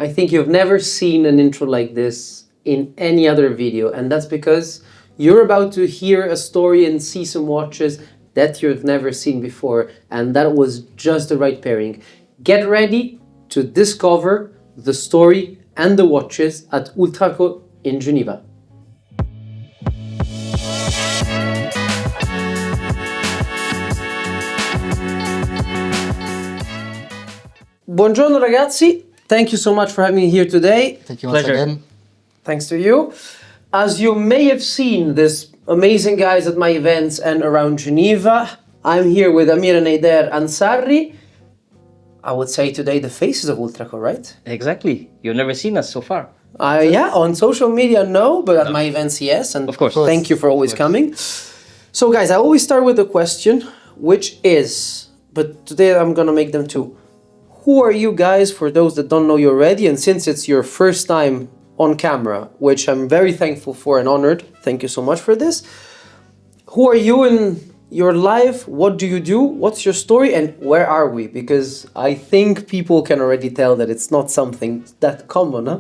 I think you've never seen an intro like this in any other video, and that's because you're about to hear a story and see some watches that you've never seen before, and that was just the right pairing. Get ready to discover the story and the watches at Ultraco in Geneva. Buongiorno ragazzi, thank you so much for having me here today. Thank you once again. Thanks to you. As you may have seen, this amazing guys at my events and around Geneva, I'm here with Amir and Eider Ansari. I would say today the faces of Ultraco, right? Exactly. You've never seen us so far. Yeah, on social media, no, but at my events, yes. And Of course. thank you for always coming. So guys, I always start with a question, which is, but today I'm gonna make them two. Who are you guys, for those that don't know you already? And since it's your first time on camera, which I'm very thankful for and honored, thank you so much for this. Who are you in your life? What do you do? What's your story? And where are we? Because I think people can already tell that it's not something that common, huh?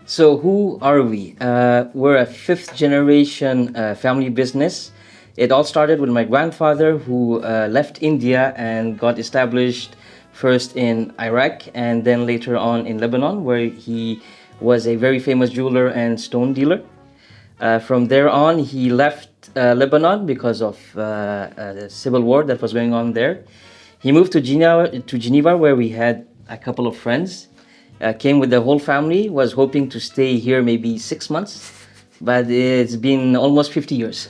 So who are we? We're a fifth generation family business. It all started with my grandfather who left India and got established first in Iraq and then later on in Lebanon, where he was a very famous jeweler and stone dealer. From there on, he left Lebanon because of the civil war that was going on there. He moved to Geneva, where we had a couple of friends. Came with the whole family, was hoping to stay here maybe 6 months, but it's been almost 50 years.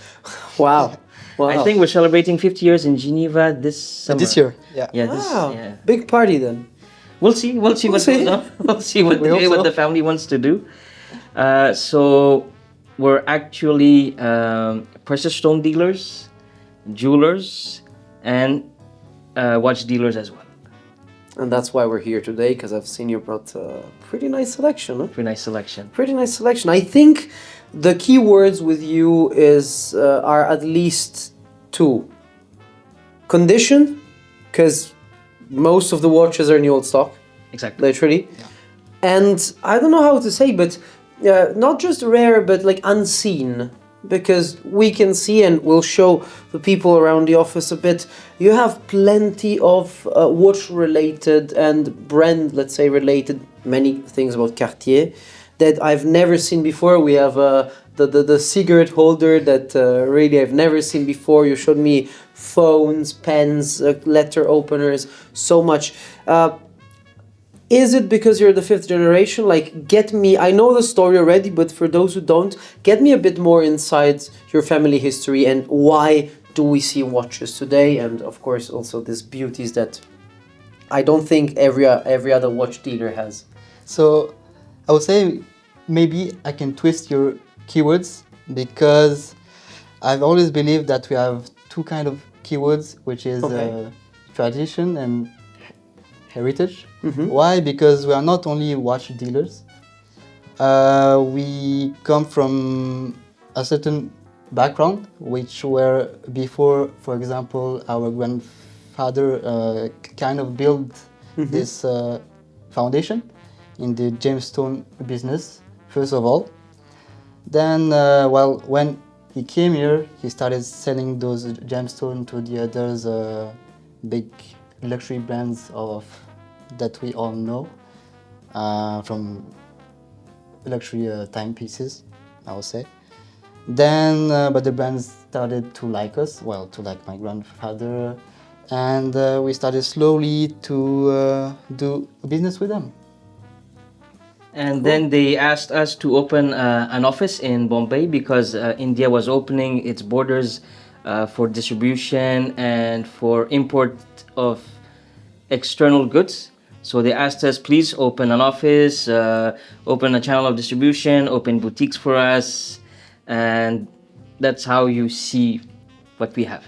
Wow. Wow. I think we're celebrating 50 years in Geneva this summer. This year, yeah. Yeah, Wow. yeah. Big party then. We'll see what goes on. We'll see what the family wants to do. So we're actually precious stone dealers, jewelers, and watch dealers as well. And that's why we're here today, because I've seen you brought a pretty nice selection, huh? Pretty nice selection. Pretty nice selection. I think the key words with you are at least two. Condition, because most of the watches are in the old stock, Exactly. literally. Yeah. And I don't know how to say, but not just rare, but like unseen. Because we can see, and we'll show the people around the office a bit, you have plenty of watch-related and brand, let's say, related, many things about Cartier that I've never seen before. We have the cigarette holder that really I've never seen before. You showed me phones, pens, letter openers, so much. Is it because you're the fifth generation? Like, get me, I know the story already, but for those who don't, get me a bit more inside your family history and why do we see watches today? And of course, also these beauties that I don't think every other watch dealer has. So I would say maybe I can twist your keywords, because I've always believed that we have two kind of keywords, which is tradition and heritage. Mm-hmm. Why? Because we are not only watch dealers. We come from a certain background, which were before, for example, our grandfather kind of built this foundation in the gemstone business, first of all. Then, when he came here, he started selling those gemstones to the others big luxury brands that we all know, from luxury timepieces, I would say. Then, but the brands started to like us, to like my grandfather, and we started slowly to do business with them. And then they asked us to open an office in Bombay because India was opening its borders for distribution and for import of external goods. So they asked us, please open an office, open a channel of distribution, open boutiques for us, and that's how you see what we have.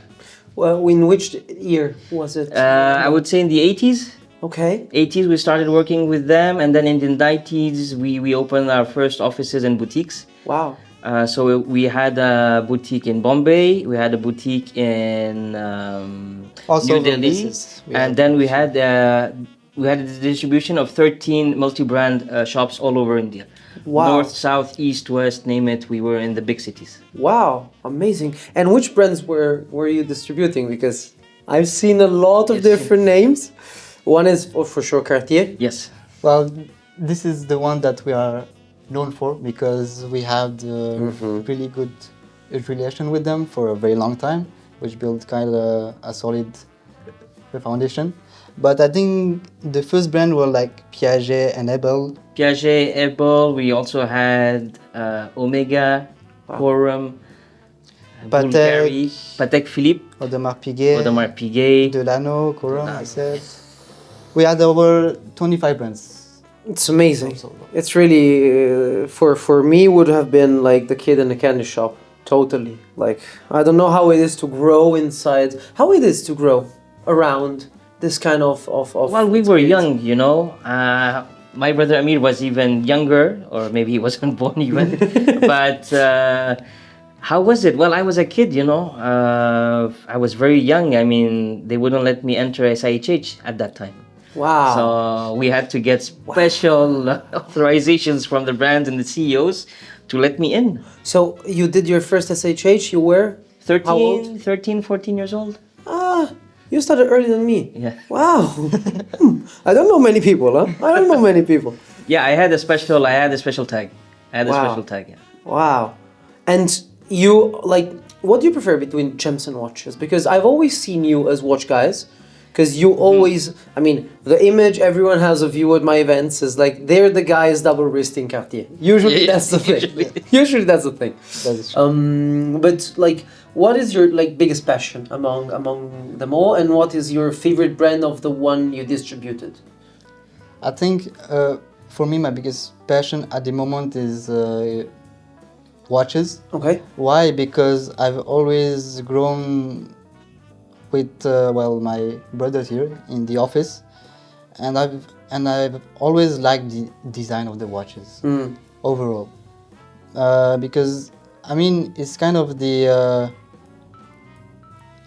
Well, in which year was it? I would say in the 80s. Okay. 80s we started working with them, and then in the 90s we opened our first offices and boutiques. Wow. So we had a boutique in Bombay, we had a boutique in New Delhi, and then we we had a distribution of 13 multi-brand shops all over India. Wow. North, south, east, west, name it. We were in the big cities. Wow, amazing. And which brands were you distributing? Because I've seen a lot of Yes. different names. One is for sure Cartier. Yes. Well, this is the one that we are known for because we had really good relation with them for a very long time, which built kind of a solid foundation. But I think the first brand were like Piaget and Ebel. Piaget, Ebel. We also had Omega, Corum, Patek. Bulgari, Patek Philippe, Audemars Piguet, Audemars Piguet. Delano, Corum, I said. We had over 25 brands. It's amazing. It's really for me would have been like the kid in the candy shop. Totally. Like I don't know how it is to grow inside. How it is to grow around this kind of. Well, we were young, you know. My brother Amir was even younger, or maybe he wasn't born even. But how was it? Well, I was a kid, you know. I was very young. I mean, they wouldn't let me enter SIHH at that time. Wow. So we had to get special authorizations from the brands and the CEOs to let me in. So you did your first SHH. You were 13, 14 years old. You started earlier than me. Yeah. Wow. I don't know many people, huh? I don't know many people. Yeah, I had a special tag. Wow. Yeah. Wow. And you, like, what do you prefer between gems and watches? Because I've always seen you as watch guys. Because you always, I mean, the image everyone has of you at my events is like, they're the guys double wristing Cartier. Usually Yeah, that's the thing. Usually that's the thing. That is true. But like, what is your like biggest passion among them all? And what is your favorite brand of the one you distributed? I think for me, my biggest passion at the moment is watches. Okay. Why? Because I've always grown with my brothers here in the office, and I've always liked the design of the watches overall, because I mean it's kind of the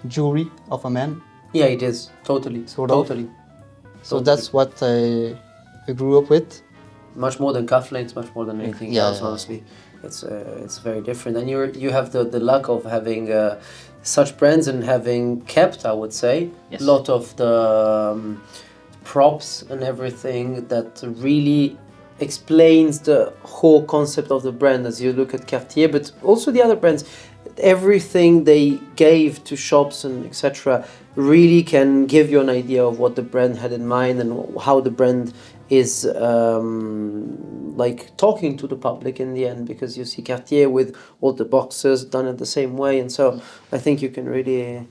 jewelry of a man. Yeah, it is totally. Sort of. Totally. So that's what I grew up with. Much more than cufflinks, much more than anything else. Honestly, it's very different. And you have the luck of having such brands and having kept, I would say, Yes. a lot of the props and everything that really explains the whole concept of the brand as you look at Cartier, but also the other brands. Everything they gave to shops and etc. really can give you an idea of what the brand had in mind and how the brand is like talking to the public in the end, because you see Cartier with all the boxes done in the same way, and so I think you can really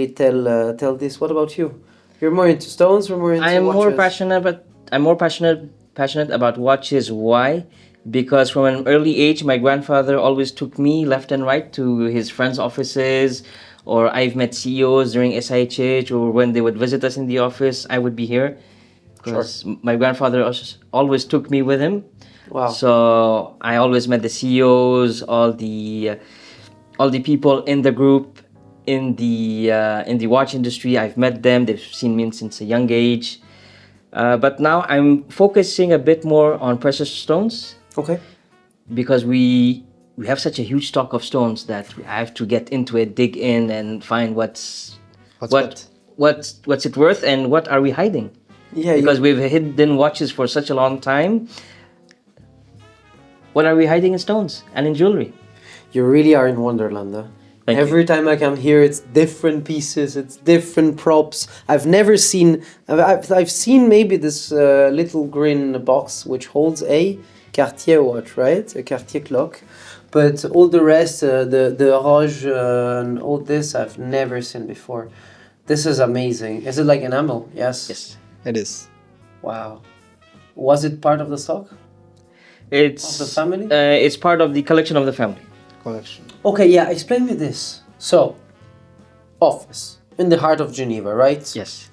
tell this. What about you? You're more into stones or more into I'm more watches? passionate about watches. Why? Because from an early age, my grandfather always took me left and right to his friends' offices, or I've met CEOs during SIHH, or when they would visit us in the office, I would be here. Because my grandfather always took me with him. Wow. So I always met the CEOs, all the people in the group, in the watch industry. I've met them. They've seen me since a young age. But now I'm focusing a bit more on precious stones. Okay. Because we have such a huge stock of stones that I have to get into it, dig in, and find what's it worth and what are we hiding. Yeah. Because we've hidden watches for such a long time. What are we hiding in stones and in jewelry? You really are in Wonderland. Huh? Thank Every you. time I come here, it's different pieces, it's different props. I've never seen. I've seen maybe this little green box which holds a Cartier watch, right? A Cartier clock. But all the rest, the Roge and all this, I've never seen before. This is amazing. Is it like enamel? Yes. Yes. It is. Wow. Was it part of the stock? It's Of the family? It's part of the collection of the family. Collection. Okay, yeah. Explain me this. So, office in the heart of Geneva, right? Yes.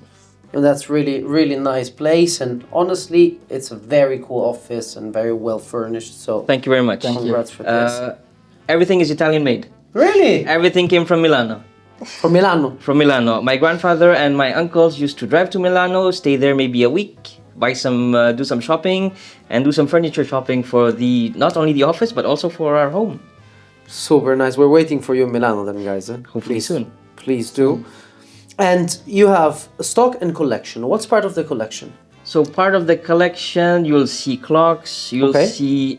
And that's really, really nice place. And honestly, it's a very cool office and very well furnished. So Thank you very much. Thank you. congrats for this. Everything is Italian made. Really? Everything came from Milano. From Milano. From Milano. My grandfather and my uncles used to drive to Milano, stay there maybe a week, buy some, do some shopping, and do some furniture shopping for not only the office but also for our home. Super nice. We're waiting for you in Milano then, guys. Hopefully Please. soon. Please do. And you have stock and collection. What's part of the collection? So part of the collection, you'll see clocks, you'll Okay. see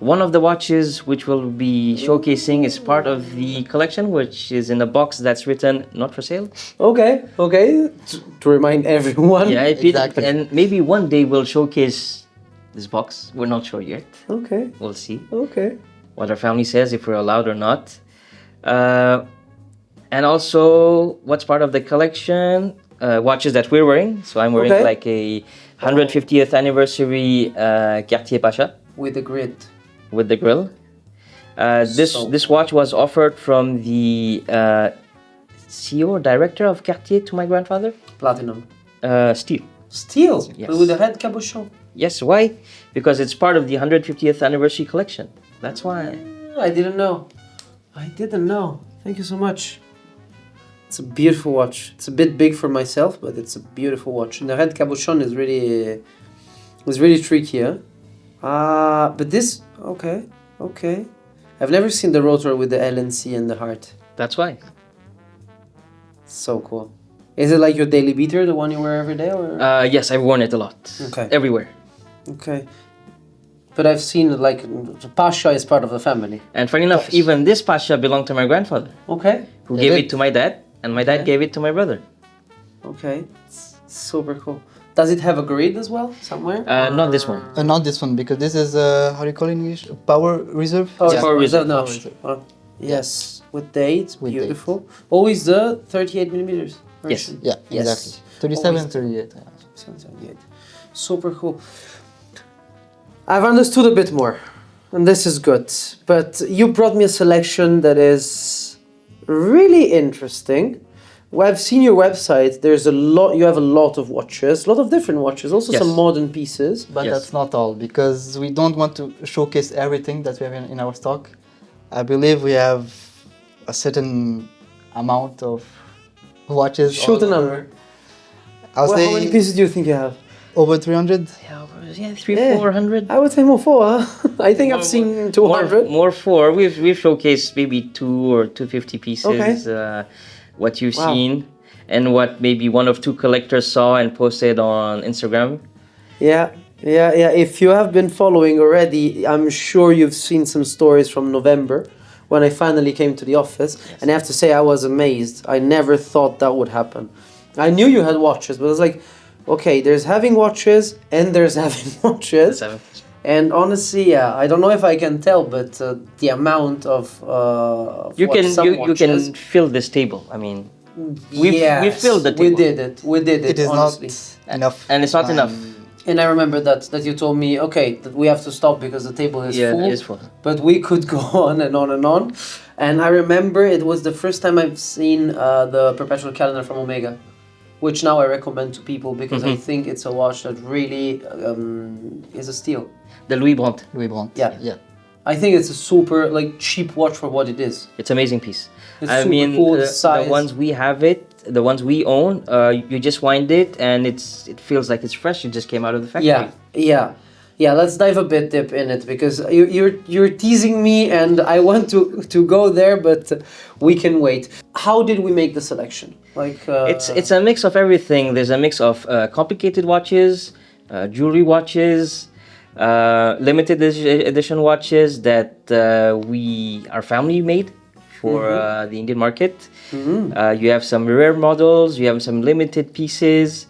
one of the watches which we'll be showcasing is part of the collection, which is in a box that's written not for sale. Okay. To remind everyone. Yeah, Exactly. and maybe one day we'll showcase this box. We're not sure yet. Okay. We'll see Okay. what our family says, if we're allowed or not. And also, what's part of the collection? Watches that we're wearing. So I'm wearing Okay. like a 150th anniversary Cartier Pasha With the grid. with the grill. This watch was offered from the CEO or director of Cartier to my grandfather. Platinum. Steel. Steel. Yes. With the head cabochon. Yes, why? Because it's part of the 150th anniversary collection. That's why. I didn't know. Thank you so much. It's a beautiful watch. It's a bit big for myself, but it's a beautiful watch. And the red cabochon is really tricky, huh? But this, okay. I've never seen the rotor with the LNC and the heart. That's why. So cool. Is it like your daily beater, the one you wear every day, or? Yes, I've worn it a lot. Okay. Everywhere. Okay. But I've seen like the Pasha is part of the family. And funny enough, even this Pasha belonged to my grandfather, Okay. who It gave did. it to my dad, and my dad Okay. gave it to my brother. Okay. It's super cool. Does it have a grid as well somewhere? Not this one. Not this one, because this is, how do you call it in English? Power reserve? Oh, Yeah. it's Power reserve. no. Power reserve. Yes, with date, With date. beautiful. Always the 38 millimeters Yes. version. Yeah, Yes. exactly. 37, Always. 38. 78. Super cool. I've understood a bit more, and this is good. But you brought me a selection that is really interesting. Well, I've seen your website. There's a lot. You have a lot of watches, a lot of different watches. Also Yes. some modern pieces. But Yes. that's not all, because we don't want to showcase everything that we have in our stock. I believe we have a certain amount of watches. Shoot a all number. over. I'll Well, say how many pieces do you think you have? over 300. Yeah, 300, Yeah. 400. I would say more four. Huh? I think I've seen 200. More four. We've showcased maybe 2 or 250 pieces. Okay. What you've Wow. seen, and what maybe one of two collectors saw and posted on Instagram. Yeah. If you have been following already, I'm sure you've seen some stories from November when I finally came to the office. And I have to say, I was amazed. I never thought that would happen. I knew you had watches, but I was like, okay, there's having watches and there's having watches. Seven. And honestly, yeah, I don't know if I can tell, but the amount of You watch- can some you watches, can fill this table. I mean, we filled the We table. did it. We did it. It is honestly. not enough. And it's not enough. And I remember that you told me, okay, that we have to stop because the table is full. it is full. But we could go on and on and on. And I remember it was the first time I've seen the perpetual calendar from Omega, which now I recommend to people because I think it's a watch that really is a steal. The Louis Brandt. Louis Brandt. Yeah. Yeah. I think it's a super cheap watch for what it is. It's an amazing piece. It's I super mean, cool, the the size. ones we have the ones we own, you just wind it and it feels like it's fresh. It just came out of the factory. Yeah. Let's dive a bit deep in it because you're teasing me and I want to go there, but we can wait. How did we make the selection? It's a mix of everything. There's a mix of complicated watches, jewelry watches, limited edition watches that our family made for the Indian market. You have some rare models. You have some limited pieces.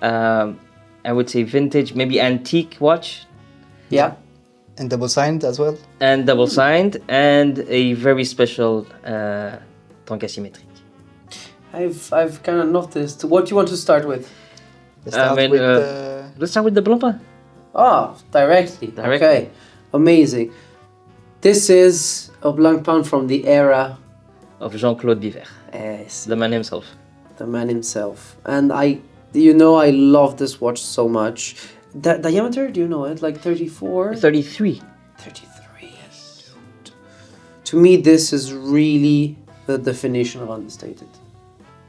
I would say vintage, maybe antique watch. Yeah. And double signed as well. And double signed, and a very special Tonk asymmetric. I've kind of noticed. What do you want to start with? Let's start with Let's start with the Blancpain. Directly. Okay, amazing. This is a Blancpain from the era. Of Jean-Claude Biver, Yes, the man himself. the man himself. And I love this watch so much. Diameter, do you know it? Like 34? 33. 33. Yes. Dude. To me, this is really the definition of understated.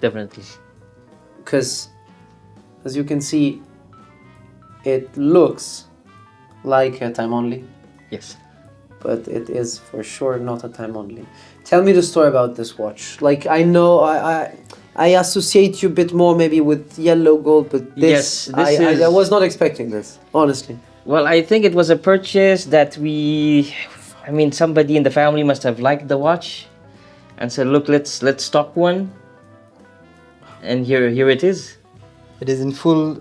Definitely. Because, as you can see, it looks like a time only, Yes. but it is for sure not a time only. Tell me the story about this watch. Like, I know I associate you a bit more maybe with yellow gold, but this, Yes, this I is- was not expecting this, honestly. Well, I think it was a purchase that somebody in the family must have liked the watch and said, "Look, let's stock one." And here it is. It is in full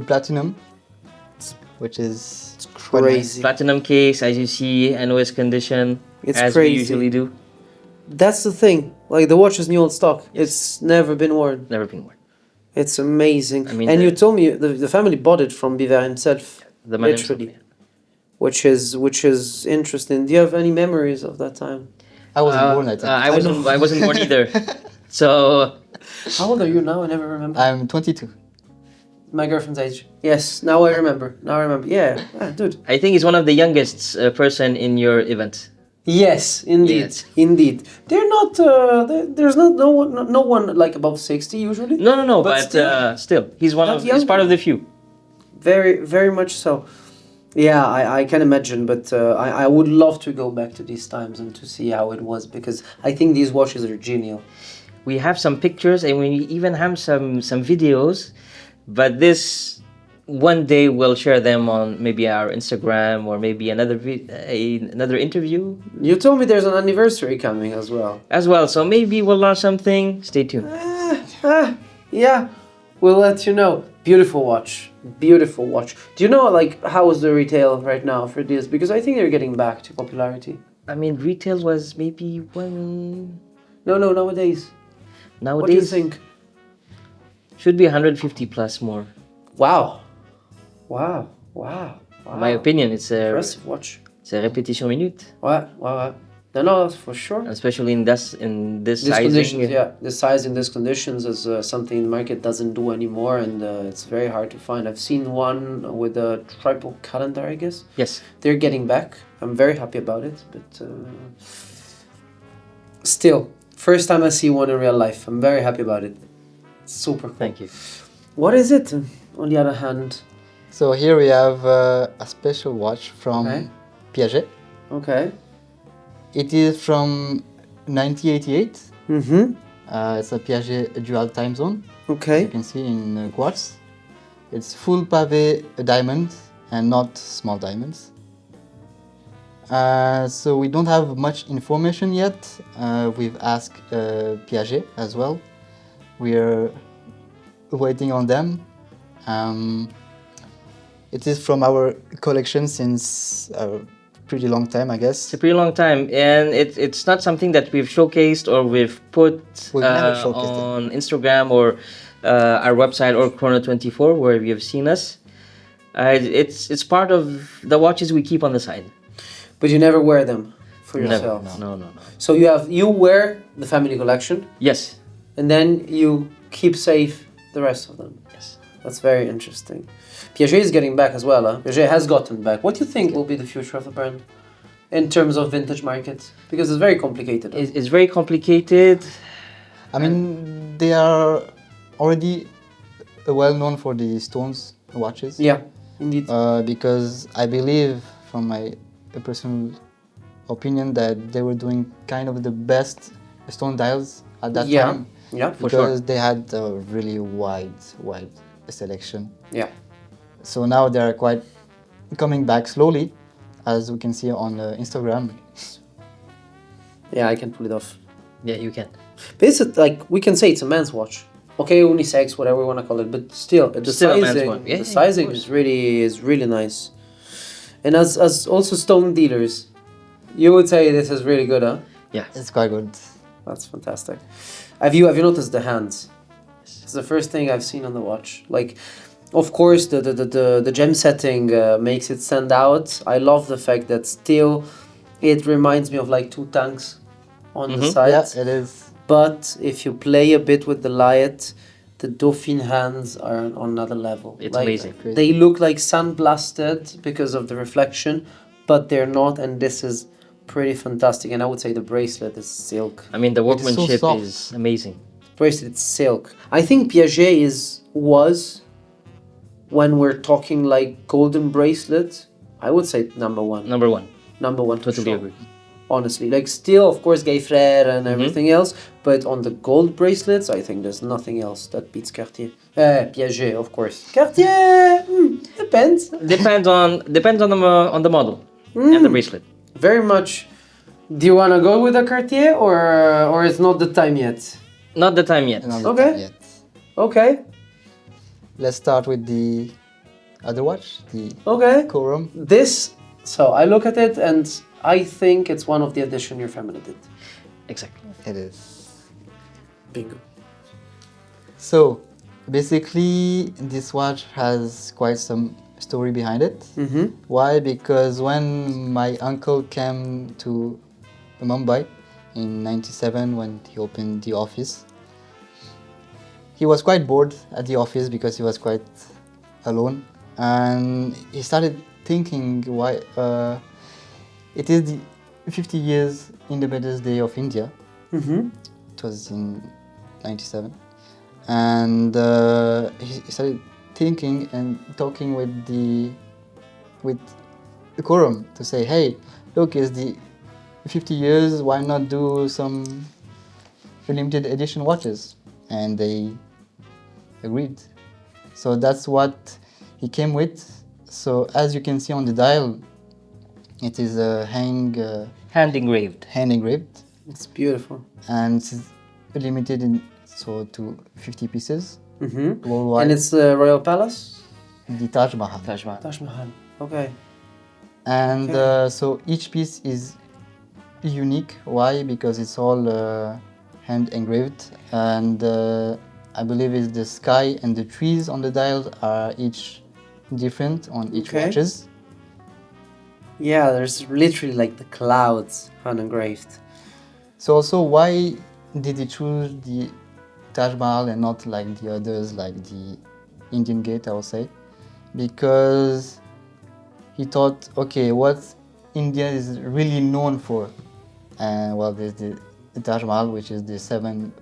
platinum, which is It's quite nice. crazy. Platinum case, as you see, NOS condition, It's as crazy. we usually do. That's the thing. Like, the watch is new old stock. It's never been worn. Never been worn. It's amazing. I mean, and the- you told me the family bought it from Biver himself. The man Literally. himself, Which is interesting. Do you have any memories of that time? I wasn't born, I think. I wasn't born either. So How old are you now? I never remember. I'm 22. My girlfriend's age. Yes, now I remember. Yeah, dude. I think he's one of the youngest person in your event. Yes, indeed, Yes. indeed. They're not. There's not no one like above 60 usually. No, But but, still, he's one Not of. young. He's part of the few. Very, very much so. Yeah, I can imagine, but I would love to go back to these times and to see how it was, because I think these watches are genial. We have some pictures and we even have some videos, but this one day we'll share them on maybe our Instagram or maybe another interview You told me there's an anniversary coming as well. as well. So maybe we'll launch something. Stay tuned. Yeah, we'll let you know. Beautiful watch. Beautiful watch. Do you know, like, how is the retail right now for this? Because I think they're getting back to popularity. I mean, retail was maybe one. No, nowadays. Nowadays, What do you think? should be 150 plus more. Wow. In my opinion, it's a Impressive watch. répétition minute, Ouais. No, that's for sure. especially in this This sizing. conditions, yeah. The size in these conditions is something the market doesn't do anymore, and it's very hard to find. I've seen one with a triple calendar, I guess. Yes. They're getting back. I'm very happy about it, but still, first time I see one in real life. I'm very happy about it. Super cool. Thank you. What is it, on the other hand? So here we have a special watch from Okay. Piaget. Okay. It is from 1988. Mm-hmm. It's a Piaget dual time zone. Okay. You can see in quartz. It's full pavé diamond and not small diamonds. So we don't have much information yet. We've asked Piaget as well. We're waiting on them. It is from our collection since a pretty long time, I guess. It's a pretty long time, and it's not something that we've showcased or we've put We've never showcased it. on Instagram or our website or Chrono24 where you have seen us. It's part of the watches we keep on the side. But you never wear them for Never. yourself. No. So you wear the family collection, Yes. and then you keep safe the rest of them. Yes. That's very interesting. Piaget is getting back as well. Huh? Piaget has gotten back. What do you think will be the future of the brand in terms of vintage markets? Because it's very complicated. Huh? It's very complicated. I mean, they are already well known for the stones watches. Yeah, indeed. Because I believe, from my personal opinion, that they were doing kind of the best stone dials at that Yeah. time. Yeah, for sure. Because they had a really wide selection. yeah. So now they are quite coming back slowly, as we can see on Instagram. Yeah, I can pull it off. Yeah, you can. But it's like, we can say it's a man's watch. Okay, unisex, whatever you want to call it, but still, the Still a man's sizing, one. Yeah, the of sizing course. is really nice. And as also stone dealers, you would say this is really good, huh? Yeah. It's quite good. That's fantastic. Have you noticed the hands? It's the first thing I've seen on the watch. Like, of course, the gem setting makes it stand out. I love the fact that still it reminds me of like two tanks on the Mhm. sides. Yeah, it is. But if you play a bit with the light, the Dauphine hands are on another level. It's Like, amazing. They look like sandblasted because of the reflection, but they're not. And this is pretty fantastic. And I would say the bracelet is silk. I mean, the It is so workmanship soft. is amazing. Bracelet is silk. I think Piaget was, when we're talking like golden bracelet, I would say number one. Number one. Number one. for Totally sure. agree. Honestly, like still, of course, Gay Frère and everything else, but on the gold bracelets, I think there's nothing else that beats Cartier. Piaget, of course. Cartier, depends. Depends on the model and the bracelet. Very much. Do you want to go with a Cartier or it's not the time yet? Not the time yet. Not the Okay. time yet. Okay, Let's start with the other watch, the okay. Corum. This, so I look at it and I think it's one of the addition your family did. Exactly. It is. Bingo. So, basically, this watch has quite some story behind it. Mm-hmm. Why? Because when my uncle came to Mumbai in '97, when he opened the office, he was quite bored at the office because he was quite alone, and he started thinking why it is the 50 years Independence Day of India. Mm-hmm. It was in '97, and he started thinking and talking with the Corum to say, hey, look, it's the 50 years, why not do some limited edition watches? And they agreed. So that's what he came with. So as you can see on the dial, it is a Hand engraved. hand engraved, It's beautiful. and it's limited to 50 pieces Mm-hmm. worldwide. And it's the Royal Palace? the Taj Mahal. Taj Mahal. Taj Mahal. Okay. And Okay. so each piece is unique. Why? Because it's all hand engraved, and I believe it's the sky and the trees on the dial are each different on each Okay. watches. Yeah, there's literally like the clouds hand engraved. So also, why did he choose the Taj Mahal and not like the others, like the Indian Gate, I would say? Because he thought, okay, what India is really known for? And well, there's the Taj Mahal, which is the 7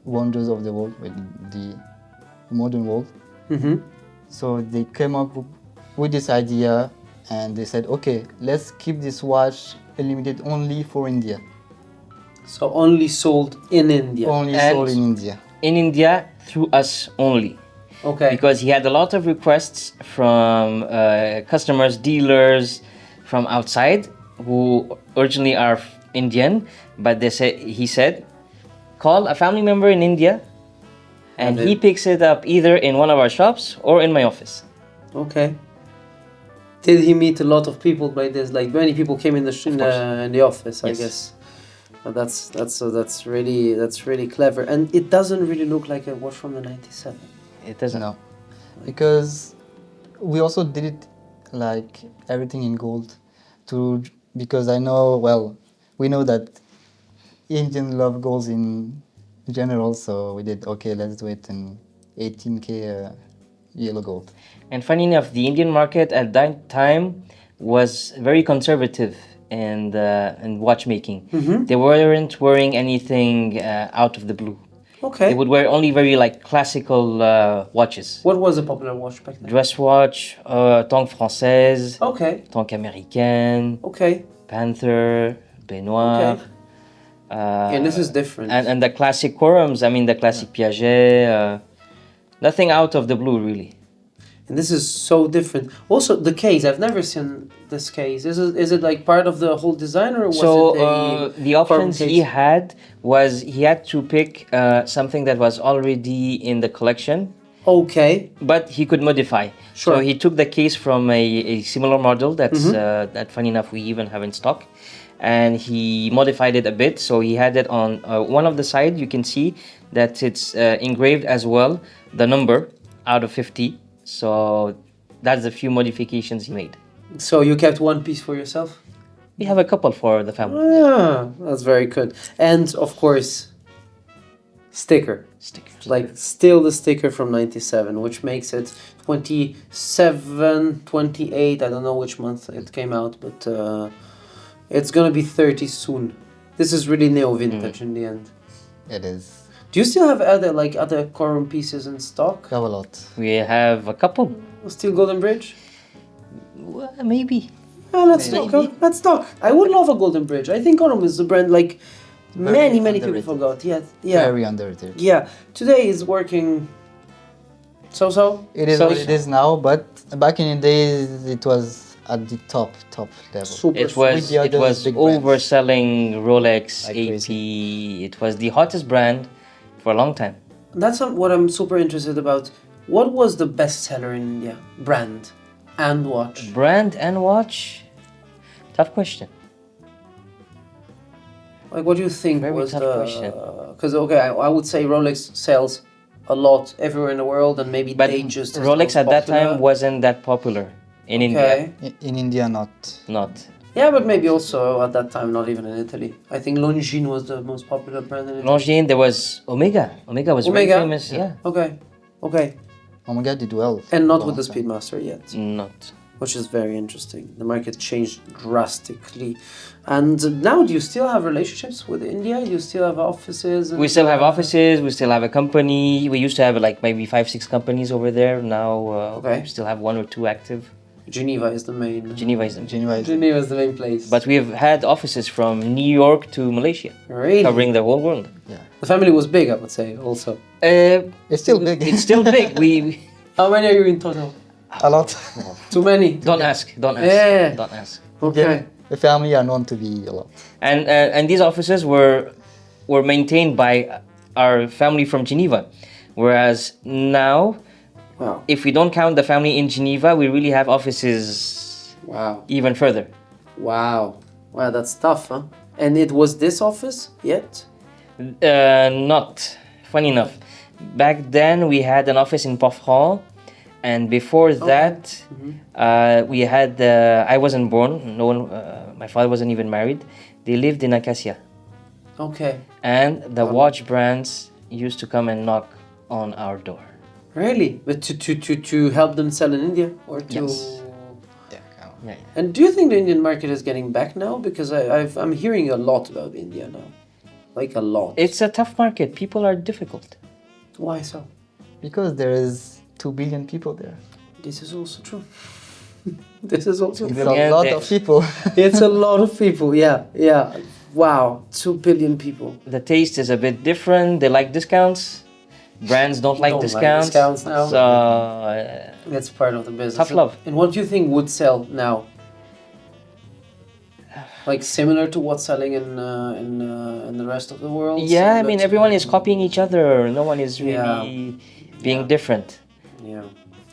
wonders of the world, with the modern world. Mm-hmm. So they came up with this idea, and they said, okay, let's keep this watch limited only for India. So only sold in India. Only And- sold in India. In India, through us only. Okay. Because he had a lot of requests from customers, dealers from outside who originally are Indian, but he said, call a family member in India, and And he then- picks it up either in one of our shops or in my office. Okay. Did he meet a lot of people by this? Like many people came in the office, I Yes. guess. That's really clever, and it doesn't really look like a watch from the '97. It doesn't. No, because we also did it like everything in gold, because I know, well, we know that Indians love gold in general, so we did, okay, let's do it in 18K yellow gold. And funny enough, the Indian market at that time was very conservative in watchmaking. They weren't wearing anything out of the blue. Okay. They would wear only very like classical watches. What was a popular watch back then? Dress watch, Tonk française, Okay. Tonk américaine, Okay. Panther, Benoir. Okay. And this is different. And the classic Corums, I mean the classic Piaget, nothing out of the blue really. And this is so different. Also, the case. I've never seen this case. Is it like part of the whole design, or was So it a the options case? he had was he had to pick something that was already in the collection, Okay. but he could modify. Sure. So he took the case from a similar model that's that funny enough we even have in stock, and he modified it a bit. So he had it on one of the side. You can see that it's engraved as well, the number out of 50. So that's the few modifications he made. So you kept one piece for yourself? We have a couple for the family. Yeah, that's very good. And of course, sticker. Stickers. Like still the sticker from '97, which makes it 27, 28. I don't know which month it came out, but It's gonna be 30 soon. This is really neo-vintage in the end. It is. Do you still have other Corum pieces in stock? We have a lot. We have a couple. Still Golden Bridge? Well, maybe. Let's talk. Huh? Let's talk. I would love a Golden Bridge. I think Corum is a brand like many people underrated. forgot. Yeah. Very underrated. Yeah. Today is working so. It is So- what it is now, but back in the days, it was at the top level. Super. It was the other big brands. overselling Rolex, Like AP. crazy. It was the hottest brand for a long time. That's what I'm super interested about. What was the best seller in India? Brand and watch. Brand and watch? Tough question. Like, what do you think Very was tough the? question. Because I would say Rolex sells a lot everywhere in the world, and maybe But they just Rolex at that time wasn't that popular in India. Okay. In India, not. Not. Yeah, but maybe also at that time, not even in Italy. I think Longines was the most popular brand in Italy. Longines, there was Omega. Omega was very Omega? famous. Yeah. Okay. Omega did well. And not for with a the long time. Speedmaster yet, Not. which is very interesting. The market changed drastically. And now, do you still have relationships with India? You still have offices? And We still have offices. We still have a company. We used to have like maybe 5-6 companies over there. Now Okay. we still have 1 or 2 active. Geneva is the main. Geneva is. Geneva is. Geneva is the main place. But we've had offices from New York to Malaysia, really, covering the whole world. the family was big, I would say. Also, It's still big. It's still big. We how many are you in total? a lot. Too many. don't ask. Don't ask. Yeah. Don't ask. Okay. The family are known to be a lot. And these offices were maintained by our family from Geneva, whereas now, Wow. if we don't count the family in Geneva, we really have offices Wow. even further. Wow. Wow, that's tough, huh? And it was this office yet? Not funny enough. Back then we had an office in Pofran, and before that we had. I wasn't born. No one. My father wasn't even married. They lived in Acacia, Okay. and the watch brands used to come and knock on our door. Really? But to help them sell in India or to? Yes. Yeah, kind of. Yeah. And do you think the Indian market is getting back now? Because I'm hearing a lot about India now, like a lot. It's a tough market. People are difficult. Why so? Because there is 2 billion people there. This is also true. This is also It's true. Yeah, a lot they- of people. It's a lot of people. Yeah. Wow, 2 billion people. The taste is a bit different. They like discounts. Brands don't like Don't like discounts. discounts now. So That's part of the business. Tough love. And what do you think would sell now? Like similar to what's selling in the rest of the world? yeah, I Similar mean to- everyone is copying each other. No one is really being Yeah. different. Yeah,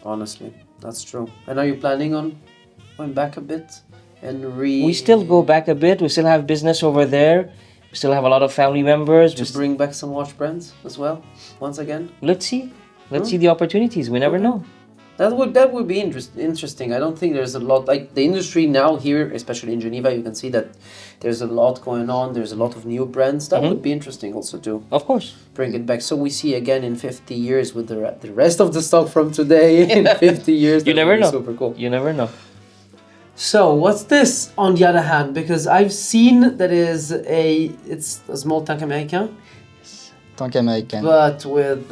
honestly, that's true. And are you planning on going back a bit and We still go back a bit. We still have business over there. We still have a lot of family members. to bring back some watch brands as well once again? Let's see. Let's see the opportunities. We never know. That would be interesting. I don't think there's a lot like the industry now here, especially in Geneva. You can see that there's a lot going on. There's a lot of new brands. That would be interesting also to Of course. bring it back. So we see again in 50 years with the rest of the stock from today. In 50 years, You that never would be know. Super cool. You never know. So what's this on the other hand? Because I've seen that it's a small tank American, Tonk American. but with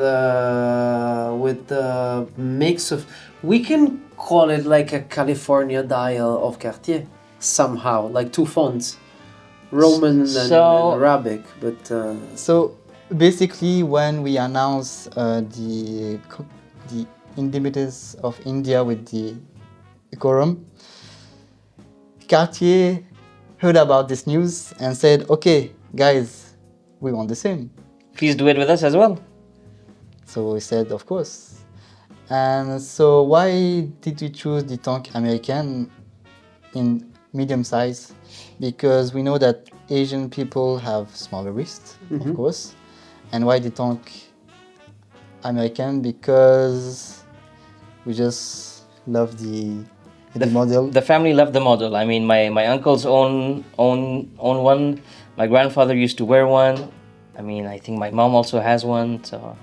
the mix of, we can call it like a California dial of Cartier somehow, like 2 fonts, Roman and Arabic. But So basically, when we announced the independence of India with the Corum, Cartier heard about this news and said, "Okay, guys, we want the same." Please do it with us as well. So we said, "Of course." And so why did we choose the Tonk American in medium size? Because we know that Asian people have smaller wrists, of course. And why the Tonk American? Because we just love the model. The family loved the model. I mean, my uncles own one. My grandfather used to wear one. I mean, I think my mom also has one. So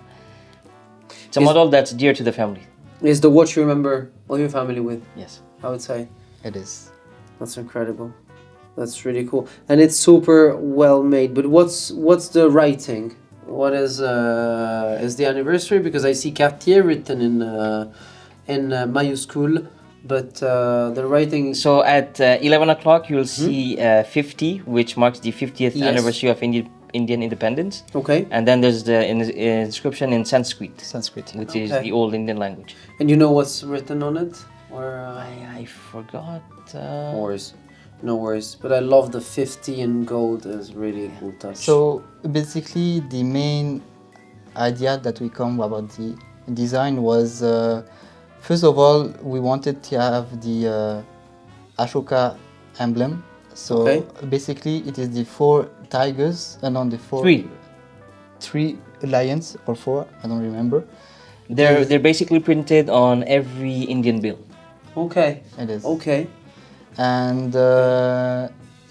it's a model that's dear to the family. is the watch you remember all your family with? Yes. I would say It is. that's incredible. That's really cool, and it's super well made. But what's the writing? What is the anniversary? Because I see Cartier written in minuscule, but the writing. So at 11 o'clock, you'll see 50, which marks the 50th Yes. anniversary of Indian independence. Okay. And then there's the inscription in Sanskrit, Sanskrit. which is Okay. the old Indian language. And you know what's written on it? Or I forgot. no worries, no worries. But I love the 50 in gold. Is really cool touch. So basically, the main idea that we come about the design was, first of all, we wanted to have the Ashoka emblem. So Okay. basically, it is the 4 tigers and on the 4 three lions or 4, I don't remember. They're basically printed on every Indian bill. Okay. It is. Okay. And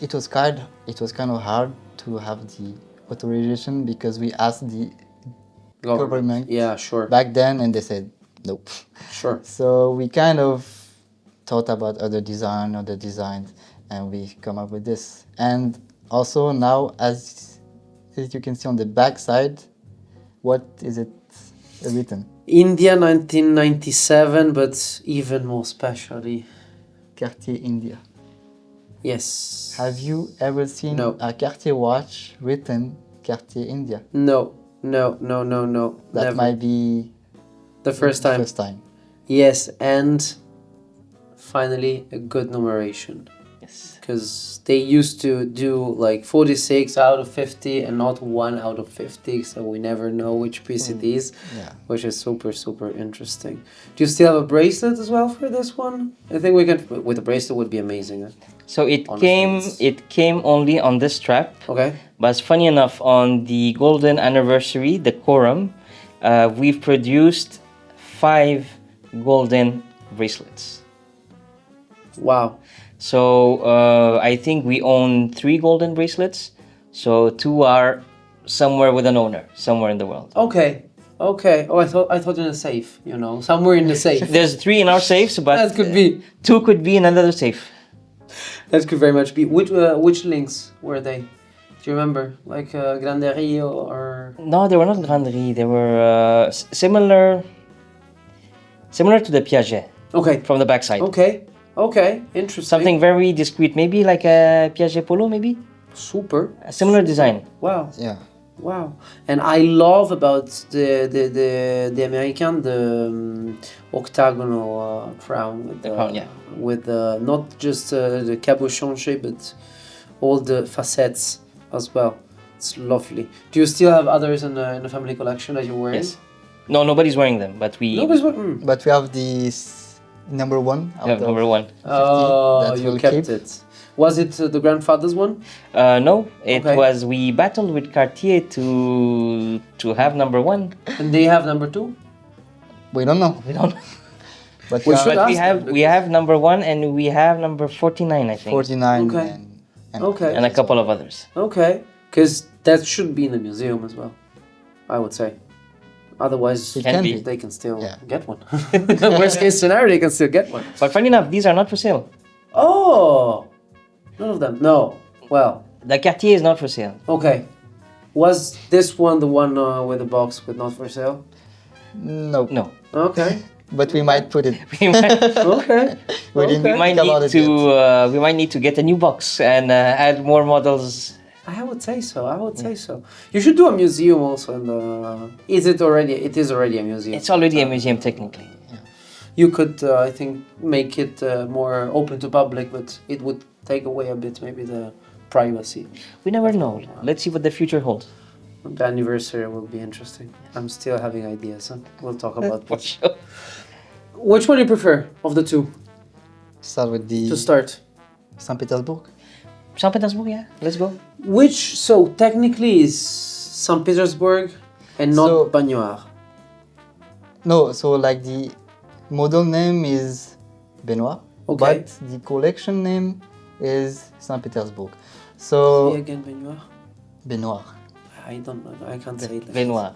it was kind of hard to have the authorization because we asked the government Yeah, sure. back then and they said nope. Sure. So we kind of thought about other designs, and we come up with this. And also now, as you can see on the back side, what is it written? India 1997, but even more specially. Cartier India. Yes. Have you ever seen No. a Cartier watch written Cartier India? No. That Never. might be The first time. First time. Yes, and finally a good numeration. Yes. Because they used to do like 46 out of 50 and not 1 out of 50, so we never know which piece it is, Yeah. which is super, super interesting. Do you still have a bracelet as well for this one? I think we can, with a bracelet would be amazing. Huh? So it Honestly, came only on this strap. Okay. But it's funny enough, on the golden anniversary, the Corum, we've produced 5 golden bracelets. Wow. So I think we own 3 golden bracelets. So 2 are somewhere with an owner, somewhere in the world. Okay. Okay. Oh, I thought in a safe, somewhere in the safe. There's 3 in our safes, but That could be. 2 could be in another safe. That could very much be. Which links were they? Do you remember? Like Granderie or? No, they were not Granderie. They were similar to the Piaget Okay. from the backside. Okay. Okay. Interesting. Something very discreet, maybe like a Piaget Polo, maybe Super. a similar design. Wow. Yeah. Wow. And I love about the American octagonal crown with The crown, yeah. with not just the cabochon shape, but all the facets as well. It's lovely. Do you still have others in the family collection that you're wearing? Yes. No, nobody's wearing them, but we Nobody's wearing. But we have the number 1 out have of number 1. 50 Oh, that you we'll kept keep. it. Was it the grandfather's one? No, it Okay. was we battled with Cartier to have number 1. And they have number 2? We don't know. We don't. But We we should But ask them, we have number 1 and we have number 49, I think, 49 Okay. and Okay. and a couple of others. Okay. Because that should be in the museum as well, I would say. Otherwise, It Can can be. be. they can still Yeah. get one. Worst case scenario, they can still get one. But funny enough, these are not for sale. Oh, none of them. No. Well, The Cartier is not for sale. okay. Was this one the one with the box with not for sale? No. No. Okay. But we might put it. we might, Okay. We didn't we Okay. might think about need it yet. we might need to get a new box and add more models. I would say so. I would say so. You should do a museum also. In the. Is it already? It is already a museum. It's already a museum technically. You could, I think, make it more open to public, but it would take away a bit maybe the privacy. We never know. Let's see what the future holds. The anniversary will be interesting. I'm still having ideas. Huh? We'll talk about For that. sure. Which one do you prefer of the two Start with the to start? St. Petersburg. St. Petersburg, yeah. Let's go. Which, so technically is St. Petersburg and not So- Benoir. No, so like the model name is Benoir, Okay. but the collection name is St. Petersburg. Say So again Benoir? Benoir. I don't know. I can't say it. Benoir.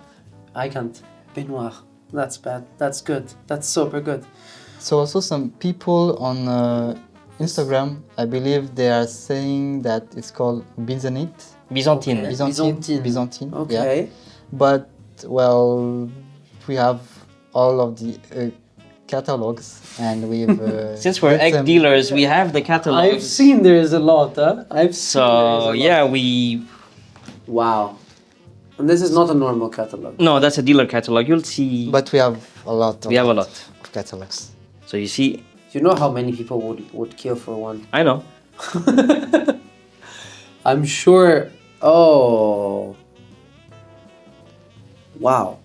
I can't. Benoir. That's bad. That's good. That's super good. So also some people on Instagram, I believe they are saying that it's called Byzantine. Byzantine. Byzantine. Okay. Yeah. But well, we have all of the catalogs, and we've Since we're did egg some- dealers, we have the catalog. I've seen there's a lot, huh? I've seen So there's a yeah, lot. we Wow. And this is not a normal catalog. no, that's a dealer catalog. You'll see. But we have a lot. We have a lot. of catalogs. So you see, You know how many people would kill for one? I know. I'm sure. Oh. Wow.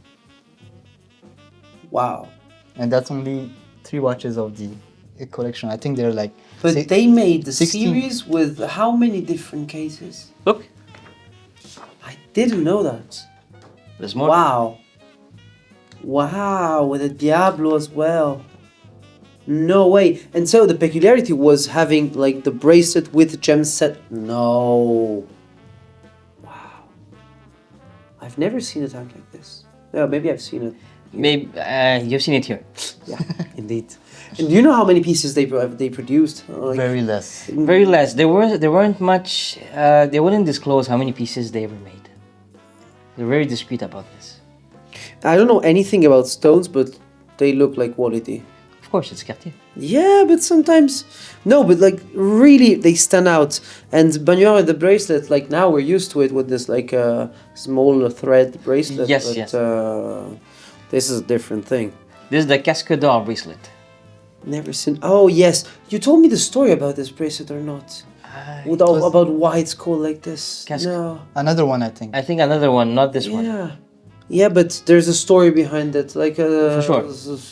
Wow. And that's only 3 watches of the collection. I think they're like. But si- they made the 16. series with how many different cases? Look, I didn't know that. there's more. Wow. Wow, with a Diablo as well. No way. And so the peculiarity was having like the bracelet with gem set. No. Wow. I've never seen a tank like this. Yeah, maybe I've seen it. Maybe you've seen it here. Yeah, indeed. And do you know how many pieces they produced? Like, Very less. Very less. There weren't much. They wouldn't disclose how many pieces they ever made. They're very discreet about this. I don't know anything about stones, but they look like quality. Of course, it's Cartier. Yeah, but sometimes no, but like really they stand out. And Benoir, the bracelet, like now we're used to it with this like small thread bracelet. Yes, but, yes. This is a different thing. This is the Casque d'Or bracelet. Never seen. Oh yes, you told me the story about this bracelet or not? About why it's called like this. Casque. No. Another one, I think. I think another one, not this one. Yeah. Yeah, but there's a story behind it. Like For sure.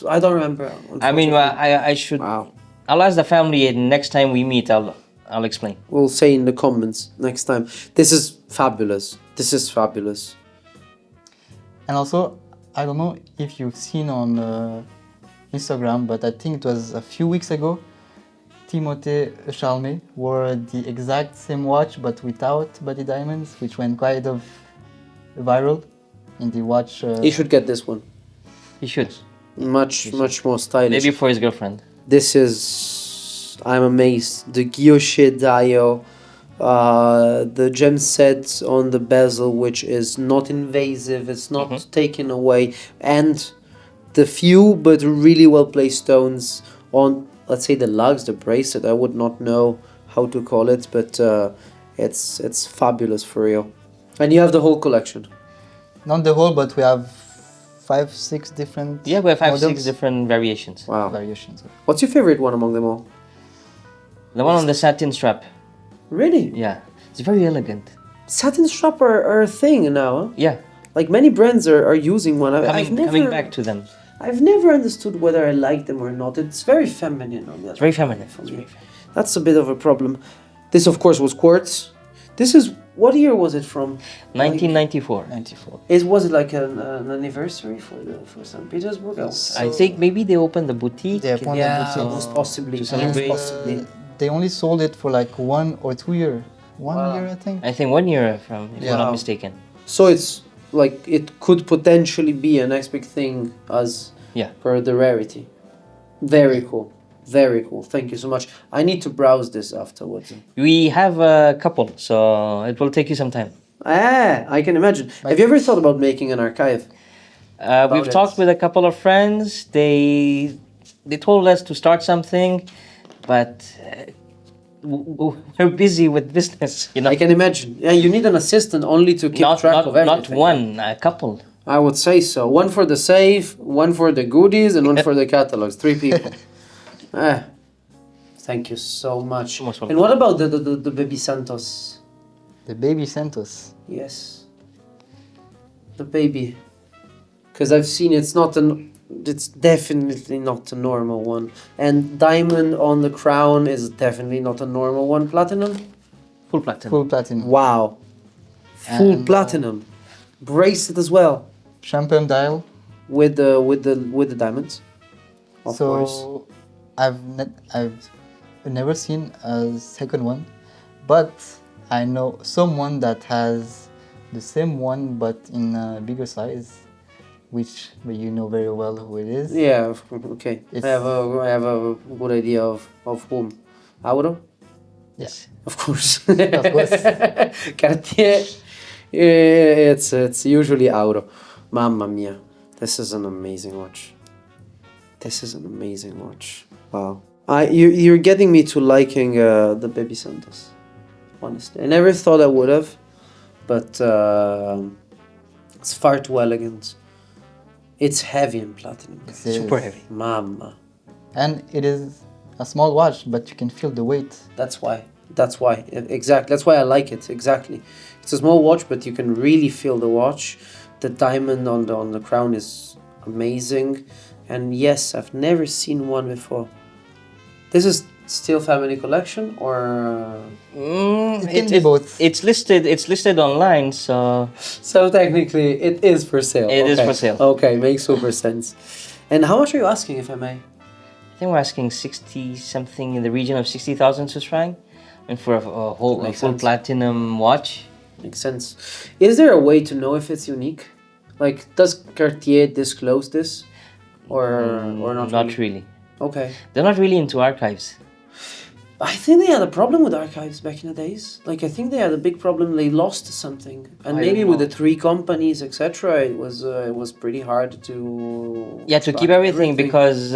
I don't remember. I mean, unfortunately. I should. Wow. I'll ask the family, and next time we meet, I'll explain. We'll say in the comments next time. This is fabulous. This is fabulous. And also, I don't know if you've seen on Instagram, but I think it was a few weeks ago, Timothée Chalamet wore the exact same watch but without body diamonds, which went quite of viral in the watch. He should get this one. He should. Much more stylish. Maybe for his girlfriend. This is. I'm amazed. The guilloche dial, the gem set on the bezel, which is not invasive. It's not taken away, and the few but really well placed stones on, let's say, the lugs, the bracelet. I would not know how to call it, but it's fabulous for real. And you have the whole collection. Not the whole, but we have 5-6 different. Yeah, we have 5-6 models. different variations. Wow. Variations. What's your favorite one among them all? The one on the satin strap. Really? Yeah, it's very elegant. Satin strap are a thing now. Huh? Yeah, Like many brands are using one. coming back to them. I've never understood whether I like them or not. It's very feminine on that. It's very feminine. For It's me. very feminine. That's a bit of a problem. This, of course, was quartz. This is what year was it from? 1994. 94. Was it like an anniversary for St. Petersburg? I think maybe they opened the boutique. They opened Yeah, the boutique. most possibly. To celebrate. Most possibly. They only sold it for like 1 or 2 years. 1 year, I think. I think 1 year from, if I'm Yeah. not mistaken. So it's like it could potentially be a next big thing as Yeah. per the rarity. Very cool. Very cool. Thank you so much. I need to browse this afterwards. We have a couple, so it will take you some time. I can imagine. Have you ever thought about making an archive? We've it. talked with a couple of friends. They told us to start something, but we're busy with business. You know, I can imagine. Yeah, you need an assistant only to keep not track not of everything. not one, a couple. I would say so. One for the safe, one for the goodies, and one for the catalogs. 3 people. Thank you so much. Most welcome. And what about the baby Santos? The baby Santos. Yes. The baby. Because I've seen it's definitely not a normal one. And diamond on the crown is definitely not a normal one. Platinum? Full platinum. Full platinum. Wow. Full And, platinum. Bracelet as well. Champagne dial. With the diamonds. Of course. So I've never seen a second one, but I know someone that has the same one but in a bigger size, which you know very well who it is. Yeah, okay. It's- I have a good idea of whom. Auro? Yes. Of course. Of course. Cartier, it's usually Auro. Mamma mia, this is an amazing watch. This is an amazing watch. Wow. You're getting me to liking the Baby Santos. Honestly, I never thought I would have, but it's far too elegant. It's heavy in platinum. It is. Super heavy. Mamma. And it is a small watch, but you can feel the weight. That's why. Exactly. That's why I like it. Exactly. It's a small watch, but you can really feel the watch. The diamond on the crown is amazing. And yes, I've never seen one before. This is still family collection or It can be both. It's listed online, so so technically it is for sale. It is for sale. Okay, makes super sense. And how much are you asking, if I may? I think we're asking 60 something in the region of 60,000 Swiss franc, and for a full sense. platinum watch. Makes sense. Is there a way to know if it's unique? Like, does Cartier disclose this, or not? Not really. Okay. They're not really into archives. I think they had a problem with archives back in the days. Like, I think they had a big problem. They lost something, and I maybe don't with the know. 3 companies, etc., it was pretty hard to. To keep track everything, because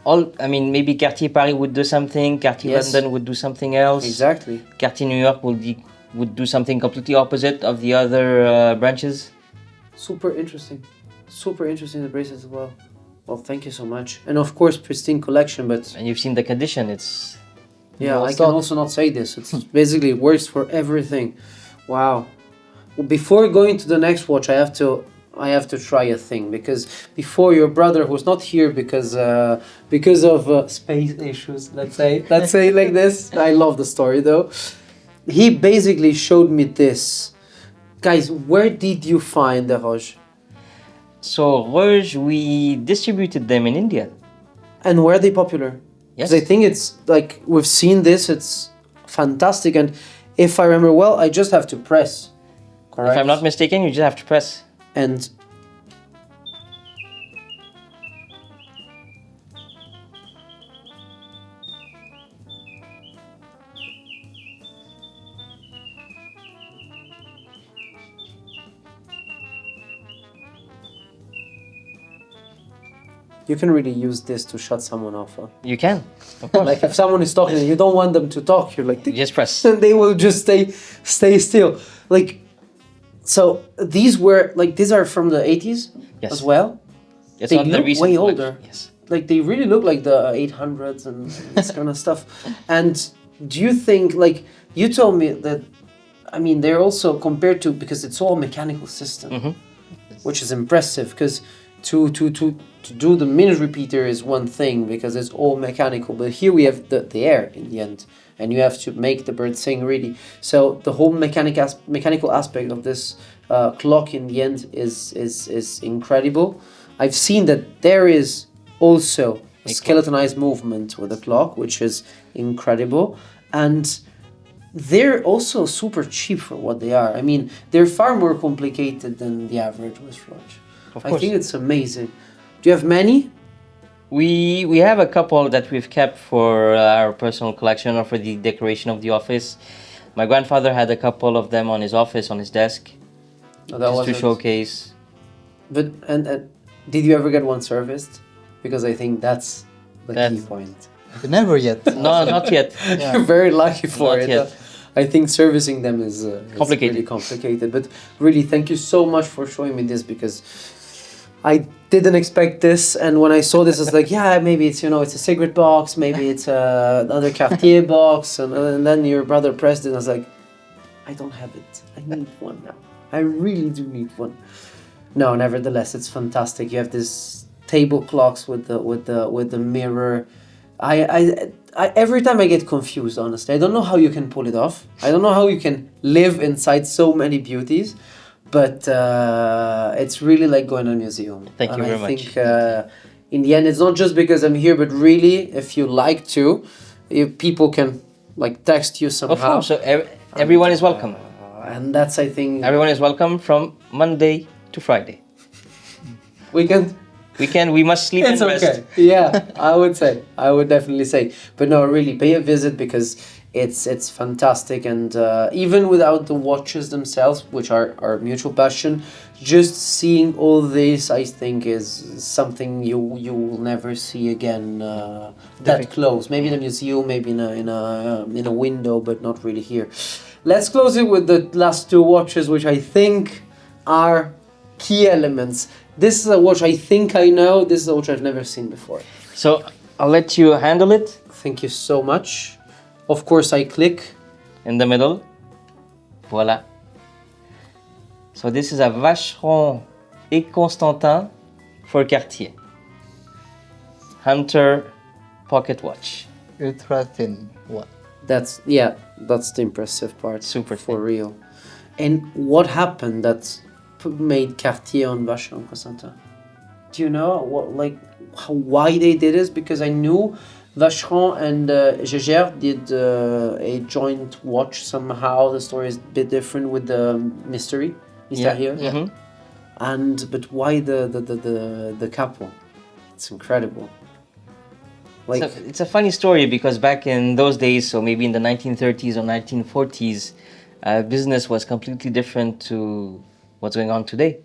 maybe Cartier Paris would do something, Cartier Yes. London would do something else. Exactly. Cartier New York would do something completely opposite of the other branches. Super interesting. Super interesting, the bracelets as well. Well, thank you so much. And of course, pristine collection, but And you've seen the condition, it's... yeah, No I can stock. also not say this. It's basically it works for everything. Wow. Well, before going to the next watch, I have to try a thing, because before, your brother, who's not here because of space issues, let's say it like this. I love the story though. He basically showed me this. Guys, where did you find the Roche? So, Rouge, we distributed them in India. And were they popular? Yes. Because I think it's like, we've seen this, it's fantastic. And if I remember well, I just have to press. Correct? If I'm not mistaken, you just have to press. And you can really use this to shut someone off. Huh? You can, of course. Like if someone is talking and you don't want them to talk, you're like, You just press. and they will just stay still. Like, so these are from the 80s Yes. as well. It's They not the look recent way collection. older. Yes. Like they really look like the 800s and this kind of stuff. And do you think, like you told me that, I mean, they're also compared to, because it's all mechanical system, which is impressive, because to do the minute repeater is one thing because it's all mechanical, but here we have the air in the end, and you have to make the bird sing really. So the whole mechanical aspect of this clock in the end is incredible. I've seen that there is also a skeletonized movement with the clock, which is incredible, and they're also super cheap for what they are. I mean, they're far more complicated than the average wristwatch. Of I course. think it's amazing. Do you have many? We have a couple that we've kept for our personal collection or for the decoration of the office. My grandfather had a couple of them on his office, on his desk, No, just to showcase. But and did you ever get one serviced? Because I think that's the key That's- point. Never yet. No, not yet. Yeah. You're very lucky for Not it. yet. I think servicing them is Complicated. really complicated. But really, thank you so much for showing me this, because I didn't expect this. And when I saw this, I was like, yeah, maybe it's it's a cigarette box, maybe it's another Cartier box, and then your brother pressed it. And I was like, I don't have it. I need one now. I really do need one. No, nevertheless, it's fantastic. You have this table clocks with the mirror. I every time I get confused, honestly. I don't know how you can pull it off. I don't know how you can live inside so many beauties, but it's really like going to a museum. Thank you And very I much. think in the end, it's not just because I'm here, but really, if you like to, if people can like text you somehow. Of course, so everyone is welcome. And that's, I think, Everyone is welcome from Monday to Friday. weekend. We must sleep It's and rest. okay. Yeah, I would definitely say. But no, really, pay a visit because it's fantastic, and even without the watches themselves, which are our mutual passion, just seeing all this, I think, is something you will never see again that close. Maybe in a museum, maybe in a window, but not really here. Let's close it with the last two watches, which I think are key elements. This is a watch I think I know. This is a watch I've never seen before. So I'll let you handle it. Thank you so much. Of course, I click. In the middle. Voila. So this is a Vacheron et Constantin for Cartier. Hunter pocket watch. Ultra thin. What? That's the impressive part. Super for thin. real. And what happened that made Cartier on Vacheron Constantin? Do you know why they did this? Because I knew Vacheron and Jaeger did a joint watch somehow. The story is a bit different with the mystery. Is that here? Yeah. But why the couple? It's incredible. Like So it's a funny story because back in those days, so maybe in the 1930s or 1940s, business was completely different to what's going on today.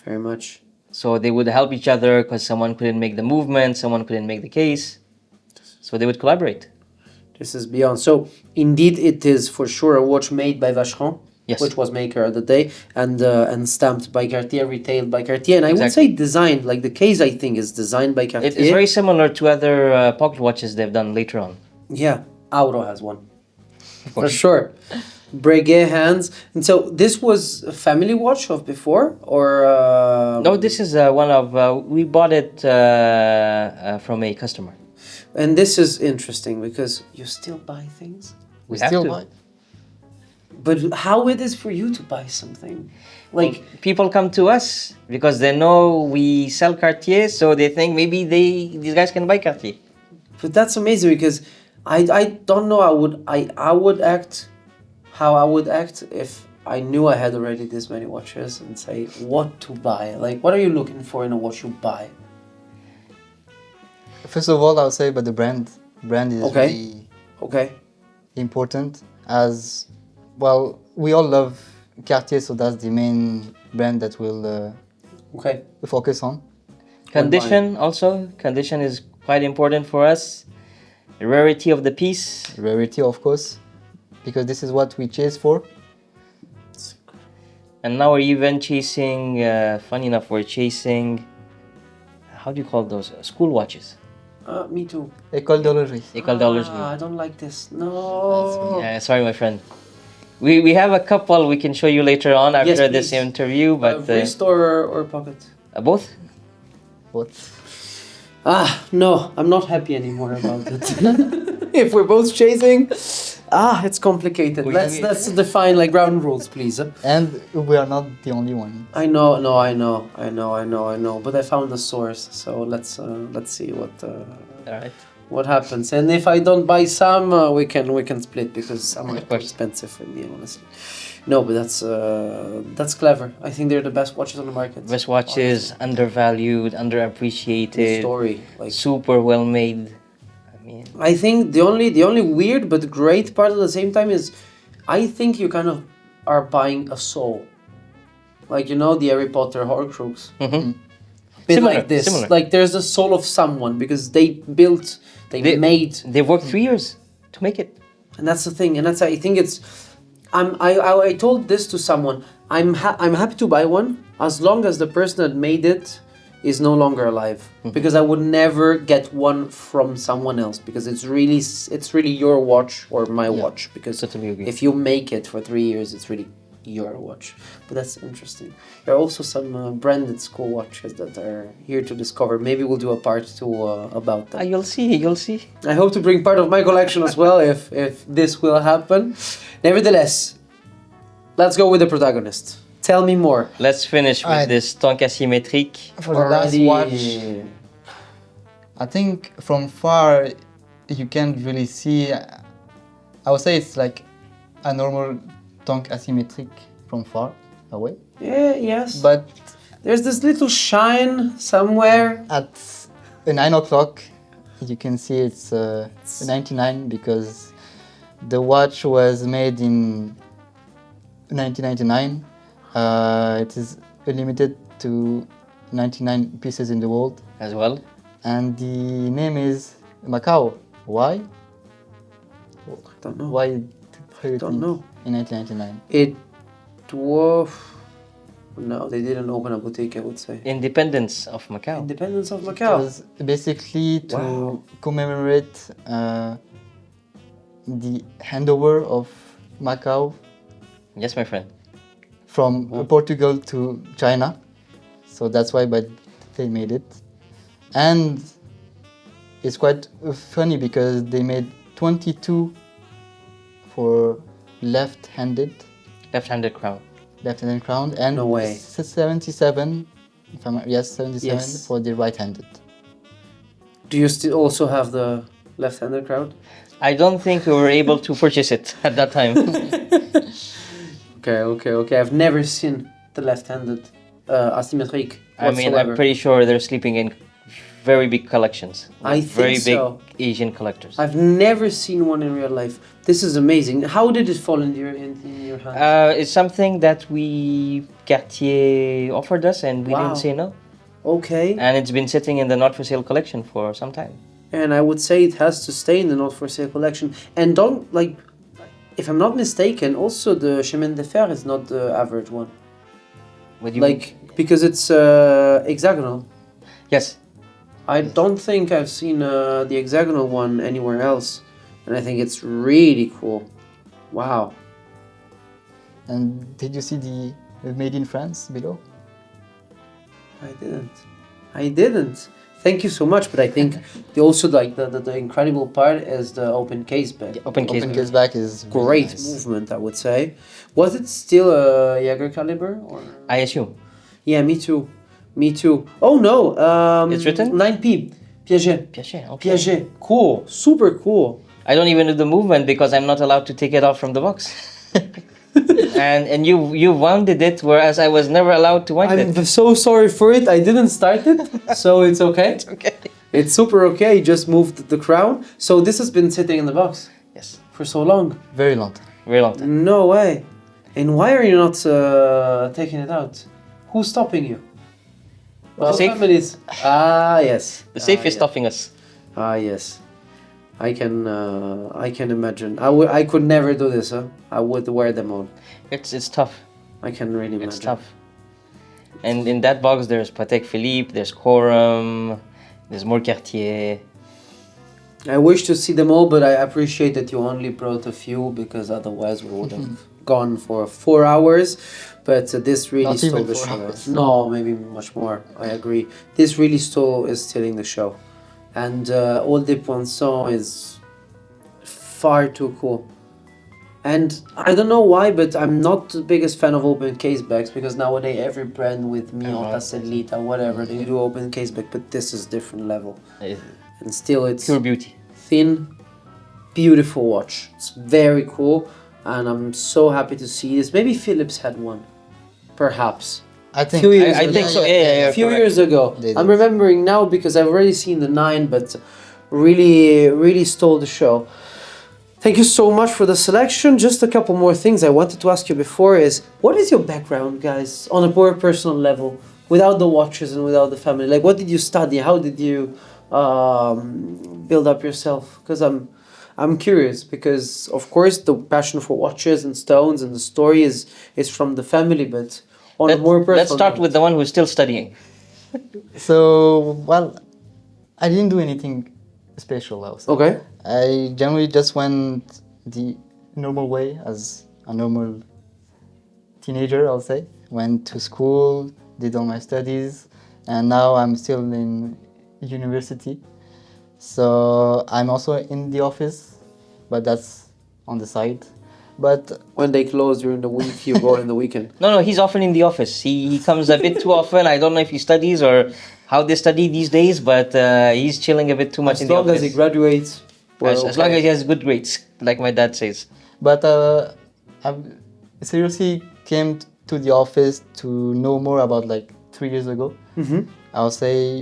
very much. So they would help each other because someone couldn't make the movement, someone couldn't make the case. So they would collaborate. This is beyond. So indeed, it is for sure a watch made by Vacheron, Yes. which was maker of the day, and stamped by Cartier, retailed by Cartier. And I would Exactly. say designed, like the case I think is designed by Cartier. It is very similar to other pocket watches they've done later on. Yeah, Auro has one. For sure. Breguet hands. And so this was a family watch of before, or No, this is one of, we bought it from a customer. and this is interesting because you still buy things. We have still to. buy. But how it is for you to buy something? Like People come to us because they know we sell Cartier, so they think maybe these guys can buy Cartier. But that's amazing because I don't know I would act how I would act if I knew I had already this many watches and say what to buy. Like what are you looking for in a watch you buy? First of all, I'll say about the brand. Brand is Okay. really Okay. important as well. We all love Cartier, so that's the main brand that we'll Okay. focus on. Condition also, condition is quite important for us. Rarity of the piece. Rarity, of course, because this is what we chase for. And now we're even chasing, funny enough, we're chasing, how do you call those? School watches. Me too. École d'horlogerie. École d'horlogerie. I don't like this. No. Yeah, sorry, my friend. We have a couple we can show you later on after Yes, this please. interview, but wrist or pocket? both. What? No, I'm not happy anymore about it. If we're both chasing, it's complicated. Let's define like ground rules, please. And we are not the only one. I know. But I found the source, so let's see All right. what happens. And if I don't buy some, we can split because some are Of too course. expensive for me, honestly. No, but that's clever. I think they're the best watches on the market. Best watches, undervalued, The underappreciated, story, like super well made. I mean, I think the only weird but great part at the same time is, I think you kind of are buying a soul, like the Harry Potter Horcrux. Bit Similar, like this, similar. like there's the soul of someone because they made, they worked 3 years to make it. and that's the thing, and I think it's. I told this to someone. I'm happy to buy one as long as the person that made it is no longer alive, because I would never get one from someone else because it's really your watch or my watch, because Totally agree. if you make it for 3 years, it's really your watch. But that's interesting. There are also some branded school watches that are here to discover. Maybe we'll do a part 2 about that. You'll see. I hope to bring part of my collection as well if this will happen. Nevertheless, let's go with the protagonist. Tell me more. Let's finish with Alright. this Tonk asymmetric. For the last watch, I think from far you can't really see. I would say it's like a normal Tonk asymmetric from far away. Yeah, yes. But There's this little shine somewhere. At 9 o'clock, you can see it's 99 because the watch was made in 1999. It is limited to 99 pieces in the world. As well. And the name is Macau. Why? I don't know. Why do you Don't think know. in 1999? It was... No, they didn't open a boutique, I would say. Independence of Macau. Independence of It Macau. was basically to Wow. commemorate the handover of Macau Yes, my friend. from Portugal to China. So that's why they made it. And it's quite funny because they made 22 for left-handed Left-handed crown. crown and No way. 77, if I'm, yes, 77 Yes. for the right-handed. Do you still also have the left-handed crowd? I don't think we were able to purchase it at that time. Okay. I've never seen the left-handed asymmetric I mean, whatsoever. I'm pretty sure they're sleeping in very big collections. I Very think big so. Asian collectors. I've never seen one in real life. This is amazing. How did it fall in your hands? It's something that Cartier offered us and we Wow. didn't say no. Okay. And it's been sitting in the not for sale collection for some time. And I would say it has to stay in the not for sale collection. And don't, like, if I'm not mistaken, also the chemin de fer is not the average one. Would you Like, because it's hexagonal. Yes. I don't think I've seen the hexagonal one anywhere else. And I think it's really cool. Wow. And did you see the made in France below? I didn't. Thank you so much, but I think the incredible part is the open case back. Open case. Open case back is really Great nice. movement, I would say. Was it still a Jaeger caliber? Or? I assume. Yeah, me too. Oh no, It's written? 9P. Piaget. Piaget. Okay. Piaget. Cool. Super cool. I don't even do the movement because I'm not allowed to take it off from the box. and you wounded it, whereas I was never allowed to wind it. I'm so sorry for it. I didn't start it, so it's okay. Okay. It's super okay. Just moved the crown. So this has been sitting in the box Yes. for so long. Very long time. Very long time. No way. And why are you not taking it out? Who's stopping you? The safe. Families. Ah, yes. The safe is yeah. stopping us. Ah, yes. I can imagine. I could never do this. Huh? I would wear them all. It's tough. I can really imagine. It's tough. And in that box, there's Patek Philippe, there's Corum, there's more Cartier. I wish to see them all, but I appreciate that you only brought a few because otherwise we would have gone for 4 hours. But this really Not stole even the 4 show. hours. No, maybe much more. I agree. This really is stealing the show. And Old de Poinçon is far too cool. And I don't know why, but I'm not the biggest fan of open case bags because nowadays every brand with Mion, Tasselita, whatever, they do open case bag, but this is different level. And still it's Pure beauty. thin, beautiful watch. It's very cool, and I'm so happy to see this. Maybe Philips had one, perhaps. I think. Few years I ago. think so. Yeah. A few correct. years ago. They I'm did. remembering now because I've already seen the 9, but really stole the show. Thank you so much for the selection. Just a couple more things I wanted to ask you before is, what is your background, guys, on a more personal level, without the watches and without the family? Like, what did you study? How did you build up yourself? Because I'm curious, because of course the passion for watches and stones and the story is from the family, but on a more personal Let's start level. with the one who's still studying. So, well, I didn't do anything special, I would say. Okay. I generally just went the normal way as a normal teenager, I'll say. Went to school, did all my studies, and now I'm still in university. So I'm also in the office, but that's on the side. But When they close during the week, you go in the weekend. No, he's often in the office. He comes a bit too often. I don't know if he studies or how they study these days, but he's chilling a bit too much As in the long office. as he graduates. we're As long okay. as he has good grades, like my dad says. But I seriously came to the office to know more about like 3 years ago. I'll say,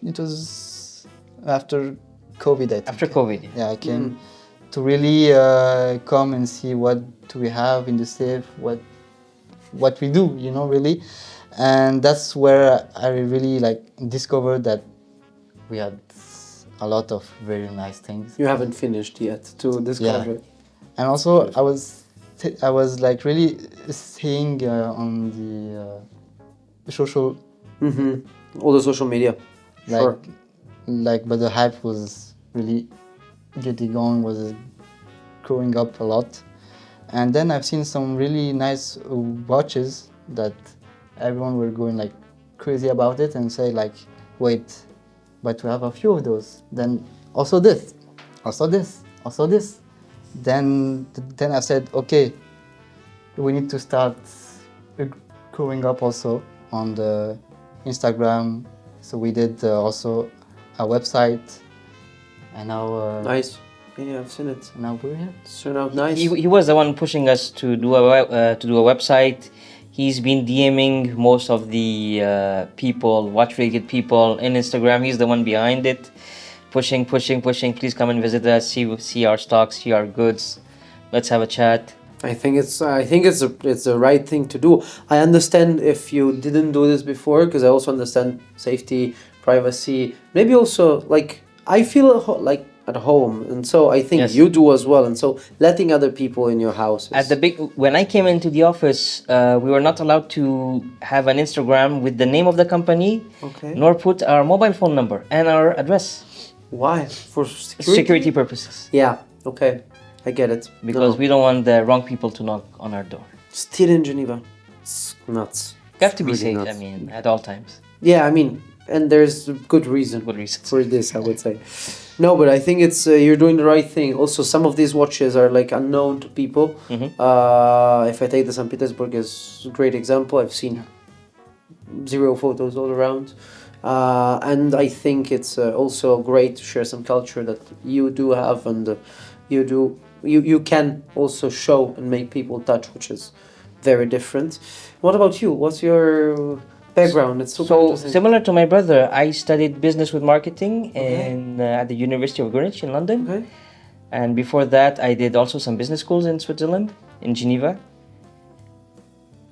it was after COVID, I think. After COVID. Yeah, I came to really come and see what do we have in the safe, what we do, really. And that's where I really discovered that we had a lot of very nice things. You haven't finished yet to discover. And also I was really seeing on the social, All the social media. Sure. but the hype was really getting on, was growing up a lot. And then I've seen some really nice watches that everyone were going crazy about it and say wait, but we have a few of those. Then also this, also this, also this. Then I said, okay, we need to start growing up also on the Instagram. So we did also a website, and now Nice. Yeah, I've seen it. now we're here. It's turned out nice. He was the one pushing us to do a website. He's been DMing most of the people, watch-related people in Instagram. He's the one behind it, pushing. Please come and visit us. See our stocks, see our goods. Let's have a chat. I think it's the right thing to do. I understand if you didn't do this before, because I also understand safety, privacy. Maybe also I feel at home, and so I think Yes. you do as well. And so letting other people in your house. When I came into the office, we were not allowed to have an Instagram with the name of the company, Okay. nor put our mobile phone number and our address. Why? For Security purposes. Yeah. Okay. I get it. Because we don't want the wrong people to knock on our door. Still in Geneva. It's nuts. You have to be Really safe, nuts. I mean, at all times. Yeah, I mean, and there's good reason. Good reasons. For this, I would say. No, but I think it's you're doing the right thing. Also, some of these watches are unknown to people. If I take the St. Petersburg as a great example, I've seen 0 photos all around. And I think it's also great to share some culture that you do have, and you can also show and make people touch, which is very different. What about you? What's your background? It's super So, interesting. similar to my brother, I studied business with marketing at the University of Greenwich in London. Okay. And before that, I did also some business schools in Switzerland, in Geneva.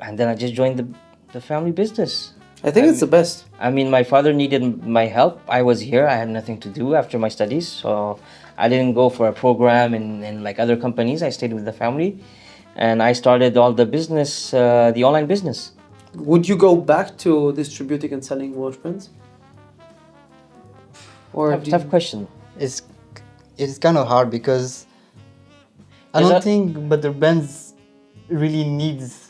And then I just joined the family business. I think it's the best. I mean, my father needed my help. I was here. I had nothing to do after my studies. So I didn't go for a program in other companies. I stayed with the family. And I started all the business, the online business. Would you go back to distributing and selling watch brands? Or Tough question. It's kind of hard because I Is don't that- think but the brands really needs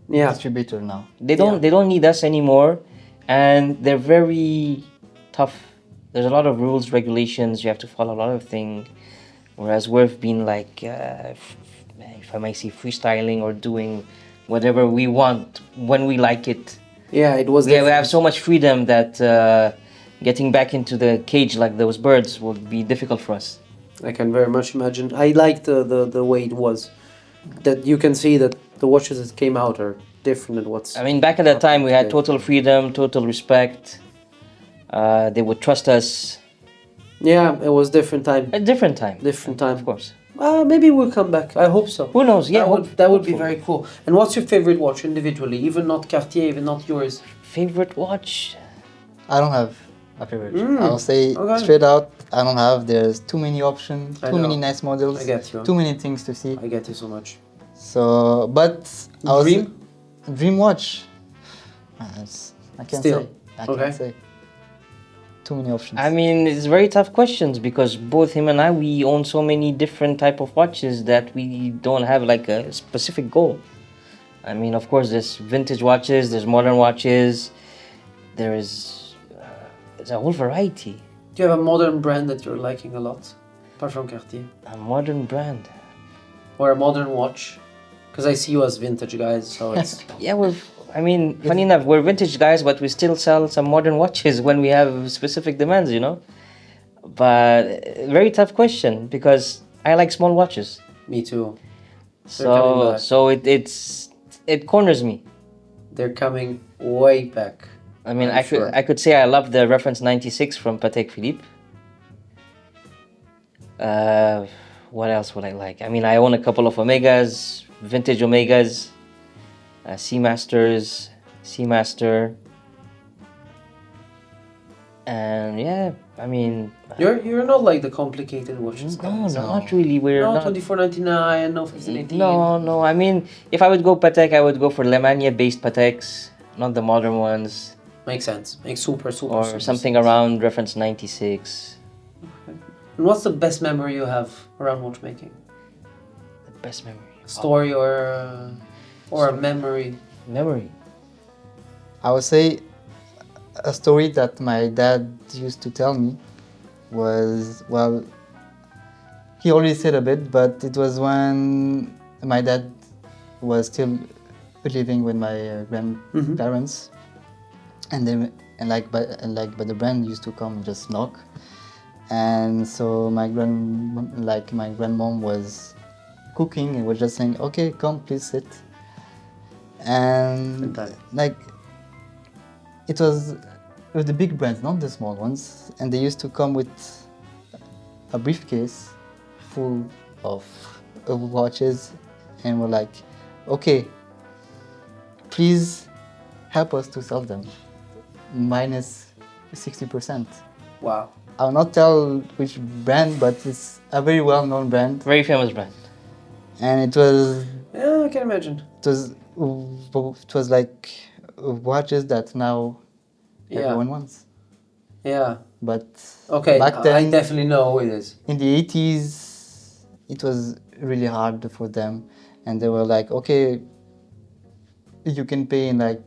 Yeah. distributor now. They don't need us anymore, and they're very tough. There's a lot of rules, regulations. You have to follow a lot of things. Whereas we've been if I might say, freestyling or doing whatever we want when we like it. Yeah, it was. We have so much freedom that getting back into the cage like those birds would be difficult for us. I can very much imagine. I like the way it was. That you can see that the watches that came out are different than what's. I mean, back at that time, we had Okay. total freedom, total respect. They would trust us. Yeah, it was different time. A different time. Different time. Of course. Maybe we'll come back. I hope so. Who knows? Yeah, that would be hopefully. very cool. And what's your favorite watch individually? Even not Cartier, even not yours. Favorite watch? I don't have a favorite. I'll say okay. straight out, I don't have. There's too many options, I too many know. nice models, I get you. too many things to see. I get you so much. So, but I was Dream? dream watch. I can't Still. say. I Okay. can't say. Too many options. I mean, it's very tough questions because both him and I, we own so many different type of watches that we don't have a specific goal. I mean, of course, there's vintage watches, there's modern watches, there's a whole variety. Do you have a modern brand that you're liking a lot, apart from Cartier, A modern brand. or a modern watch? Because I see you as vintage guys, so it's. Yeah, funny enough, we're vintage guys, but we still sell some modern watches when we have specific demands, But very tough question because I like small watches. Me too. They're coming back. So it corners me. they're coming way back. I mean, I'm sure. I could say I love the reference 96 from Patek Philippe. What else would I like? I mean, I own a couple of Omegas, vintage Omegas, Seamasters, Seamaster, and yeah, I mean, You're not like the complicated watches no, guys. not really. We're No, not. 24.99, no 15.18. No. I mean, if I would go Patek, I would go for Lemania-based Pateks, not the modern ones, Makes sense. Makes super or super something sense. around reference 96. And what's the best memory you have around watchmaking? The best memory. Story or a memory? Memory. I would say a story that my dad used to tell me was, well, he already said a bit, but it was when my dad was still living with my grandparents, and but the brand used to come and just knock, and so my grandmom was cooking and was just saying, "Okay, come, please sit," and Fantastic. like it was with the big brands, not the small ones, and they used to come with a briefcase full of watches, and were like, "Okay, please help us to sell them, minus 60%. Wow. I'll not tell which brand, but it's a very well-known brand, Very famous brand. and it was Yeah, I can imagine. it was like watches that now Yeah. everyone wants. Yeah. But Okay. back I then, definitely know who it is. in the 80s, it was really hard for them, and they were like, "Okay, you can pay in like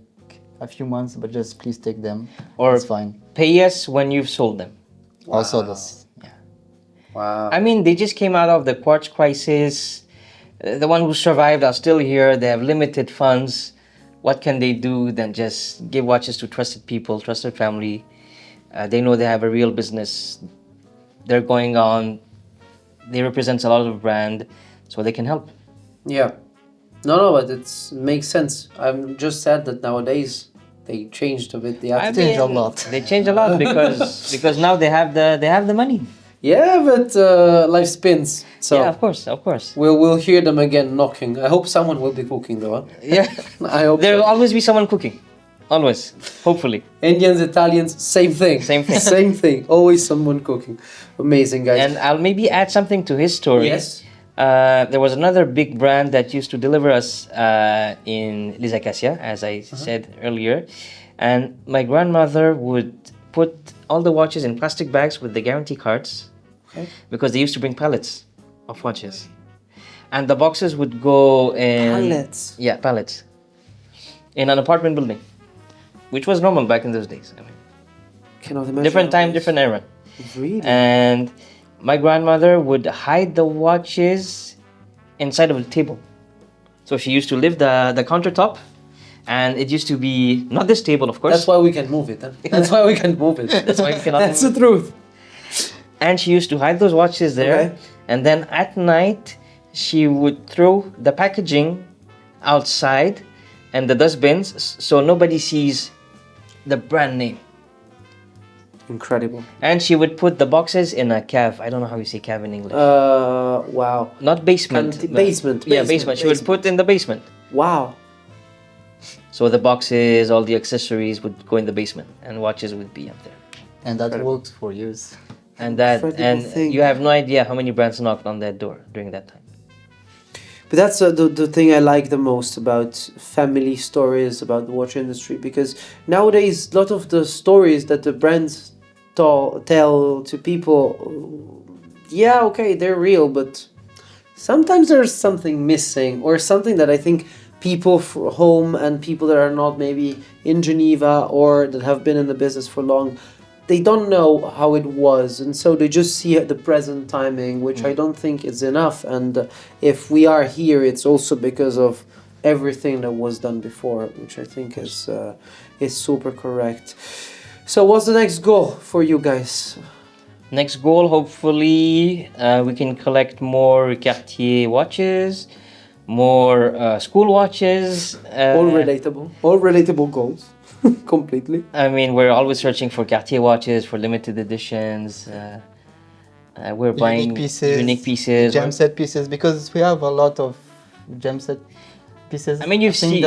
a few months, but just please take them. Or it's fine." pay us when you've sold them. Also, this. Wow. I mean, they just came out of the quartz crisis. The one who survived are still here. They have limited funds. What can they do than just give watches to trusted people, trusted family? They know they have a real business. They're going on. They represent a lot of brand, so they can help. Yeah. No, but it makes sense. I'm just sad that nowadays they changed a bit the I attitude. Changed a mean, lot. They changed a lot because now they have the money. Yeah, but life spins. So Yeah, of course. we'll hear them again knocking. I hope someone will be cooking though. Huh? Yeah, I hope there will so. always be someone cooking. Always, hopefully. Indians, Italians, same thing. Same thing. Same thing. Always someone cooking. Amazing, guys. And I'll maybe add something to his story. Yes. There was another big brand that used to deliver us in Les Acacias, as I said earlier. And my grandmother would put all the watches in plastic bags with the guarantee cards, Okay. because they used to bring pallets of watches. And the boxes would go in... Pallets. Yeah, pallets. In an apartment building, which was normal back in those days. I mean, Cannot imagine. different time, nowadays. different era. Really? And my grandmother would hide the watches inside of the table. So she used to lift the countertop, and it used to be not this table, of course. That's why we can move it. Huh? That's why we can move it. That's why we cannot That's move the truth. And she used to hide those watches there. Okay. And then at night, she would throw the packaging outside and the dustbins, so nobody sees the brand name. Incredible. And she would put the boxes in a cave. I don't know how you say cave in English. Wow. Not basement. Basement. Yeah, basement. She would put in the basement. Wow. So the boxes, all the accessories would go in the basement, and watches would be up there. And that Incredible. worked for years. And that, Incredible and thing. you have no idea how many brands knocked on that door during that time. But that's the thing I like the most about family stories about the watch industry, because nowadays a lot of the stories that the brands tell to people, yeah, okay, they're real, but sometimes there's something missing, or something that I think people from home and people that are not maybe in Geneva or that have been in the business for long, they don't know how it was, and so they just see the present timing, which I don't think is enough. And if we are here, it's also because of everything that was done before, which I think is super correct. So what's the next goal for you guys? Next goal, hopefully, we can collect more Cartier watches, more school watches. All relatable goals, completely. I mean, we're always searching for Cartier watches, for limited editions. We're buying unique pieces. gem set pieces, because we have a lot of gem set pieces. I mean, you've seen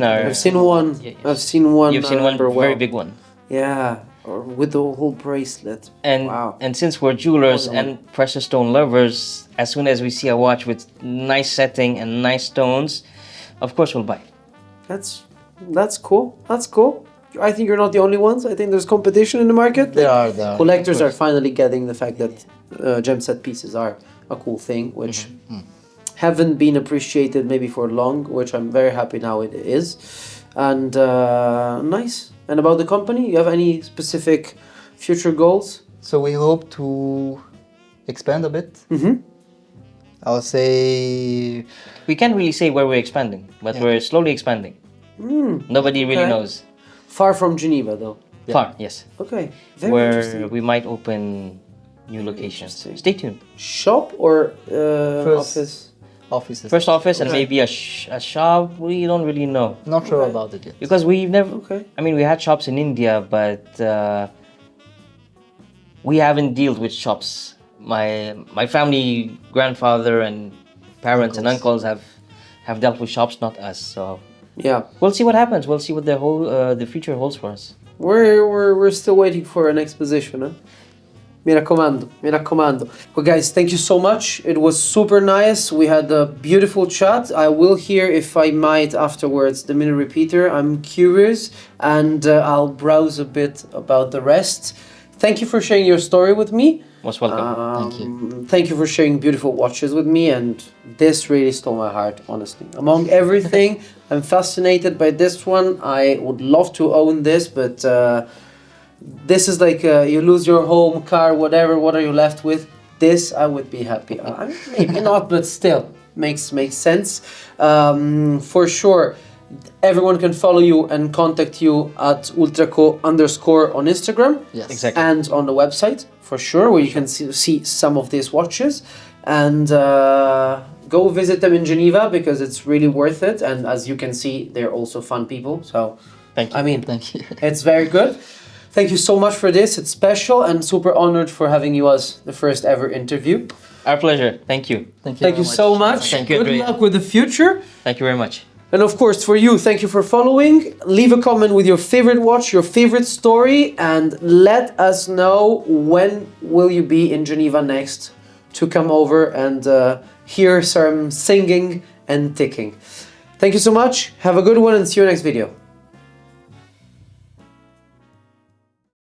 our. I've seen one. Yeah, I've seen one. You've seen one very big one. Yeah, or with the whole bracelet. And wow. and since we're jewelers and precious stone lovers, as soon as we see a watch with nice setting and nice stones, of course we'll buy it. That's cool. That's cool. I think you're not the only ones. I think there's competition in the market. There are. Collectors are finally getting the fact that gem set pieces are a cool thing, which haven't been appreciated maybe for long, which I'm very happy now it is. And nice. And about the company, you have any specific future goals? So we hope to expand a bit. I'll say We can't really say where we're expanding, but we're slowly expanding. Nobody really knows. Far from Geneva, though. Far, yes. Okay. Very Where interesting. we might open new locations. Stay tuned. Shop or First- office? offices. First office and maybe a shop. We don't really know Not sure about it yet. because we've never. Okay. I mean, we had shops in India, but we haven't dealt with shops. My family, grandfather, and parents and uncles have dealt with shops, not us. So Yeah. we'll see what happens. We'll see what the future holds for us. We're still waiting for an exposition, huh? Mi raccomando, mi raccomando. Well, guys, thank you so much. It was super nice. We had a beautiful chat. I will hear, if I might, afterwards, the minute repeater. I'm curious, and I'll browse a bit about the rest. Thank you for sharing your story with me. Most welcome. Thank you. Thank you for sharing beautiful watches with me, and this really stole my heart, honestly. Among everything, I'm fascinated by this one. I would love to own this, but this is like you lose your home, car, whatever. What are you left with? This, I would be happy. Maybe not, but still makes sense. For sure, everyone can follow you and contact you at Ultraco_ on Instagram. Yes. Exactly. And on the website, for sure, where you can see some of these watches. And go visit them in Geneva, because it's really worth it. And as you can see, they're also fun people. So, Thank you. I mean, Thank you. it's very good. Thank you so much for this. It's special, and super honored for having you as the first ever interview. Our pleasure. Thank you. Thank you. Thank you very so much. Thank you, Good Andrea. luck with the future. Thank you very much. And of course, for you, thank you for following. Leave a comment with your favorite watch, your favorite story, and let us know when will you be in Geneva next to come over and hear some singing and ticking. Thank you so much. Have a good one, and see you next video.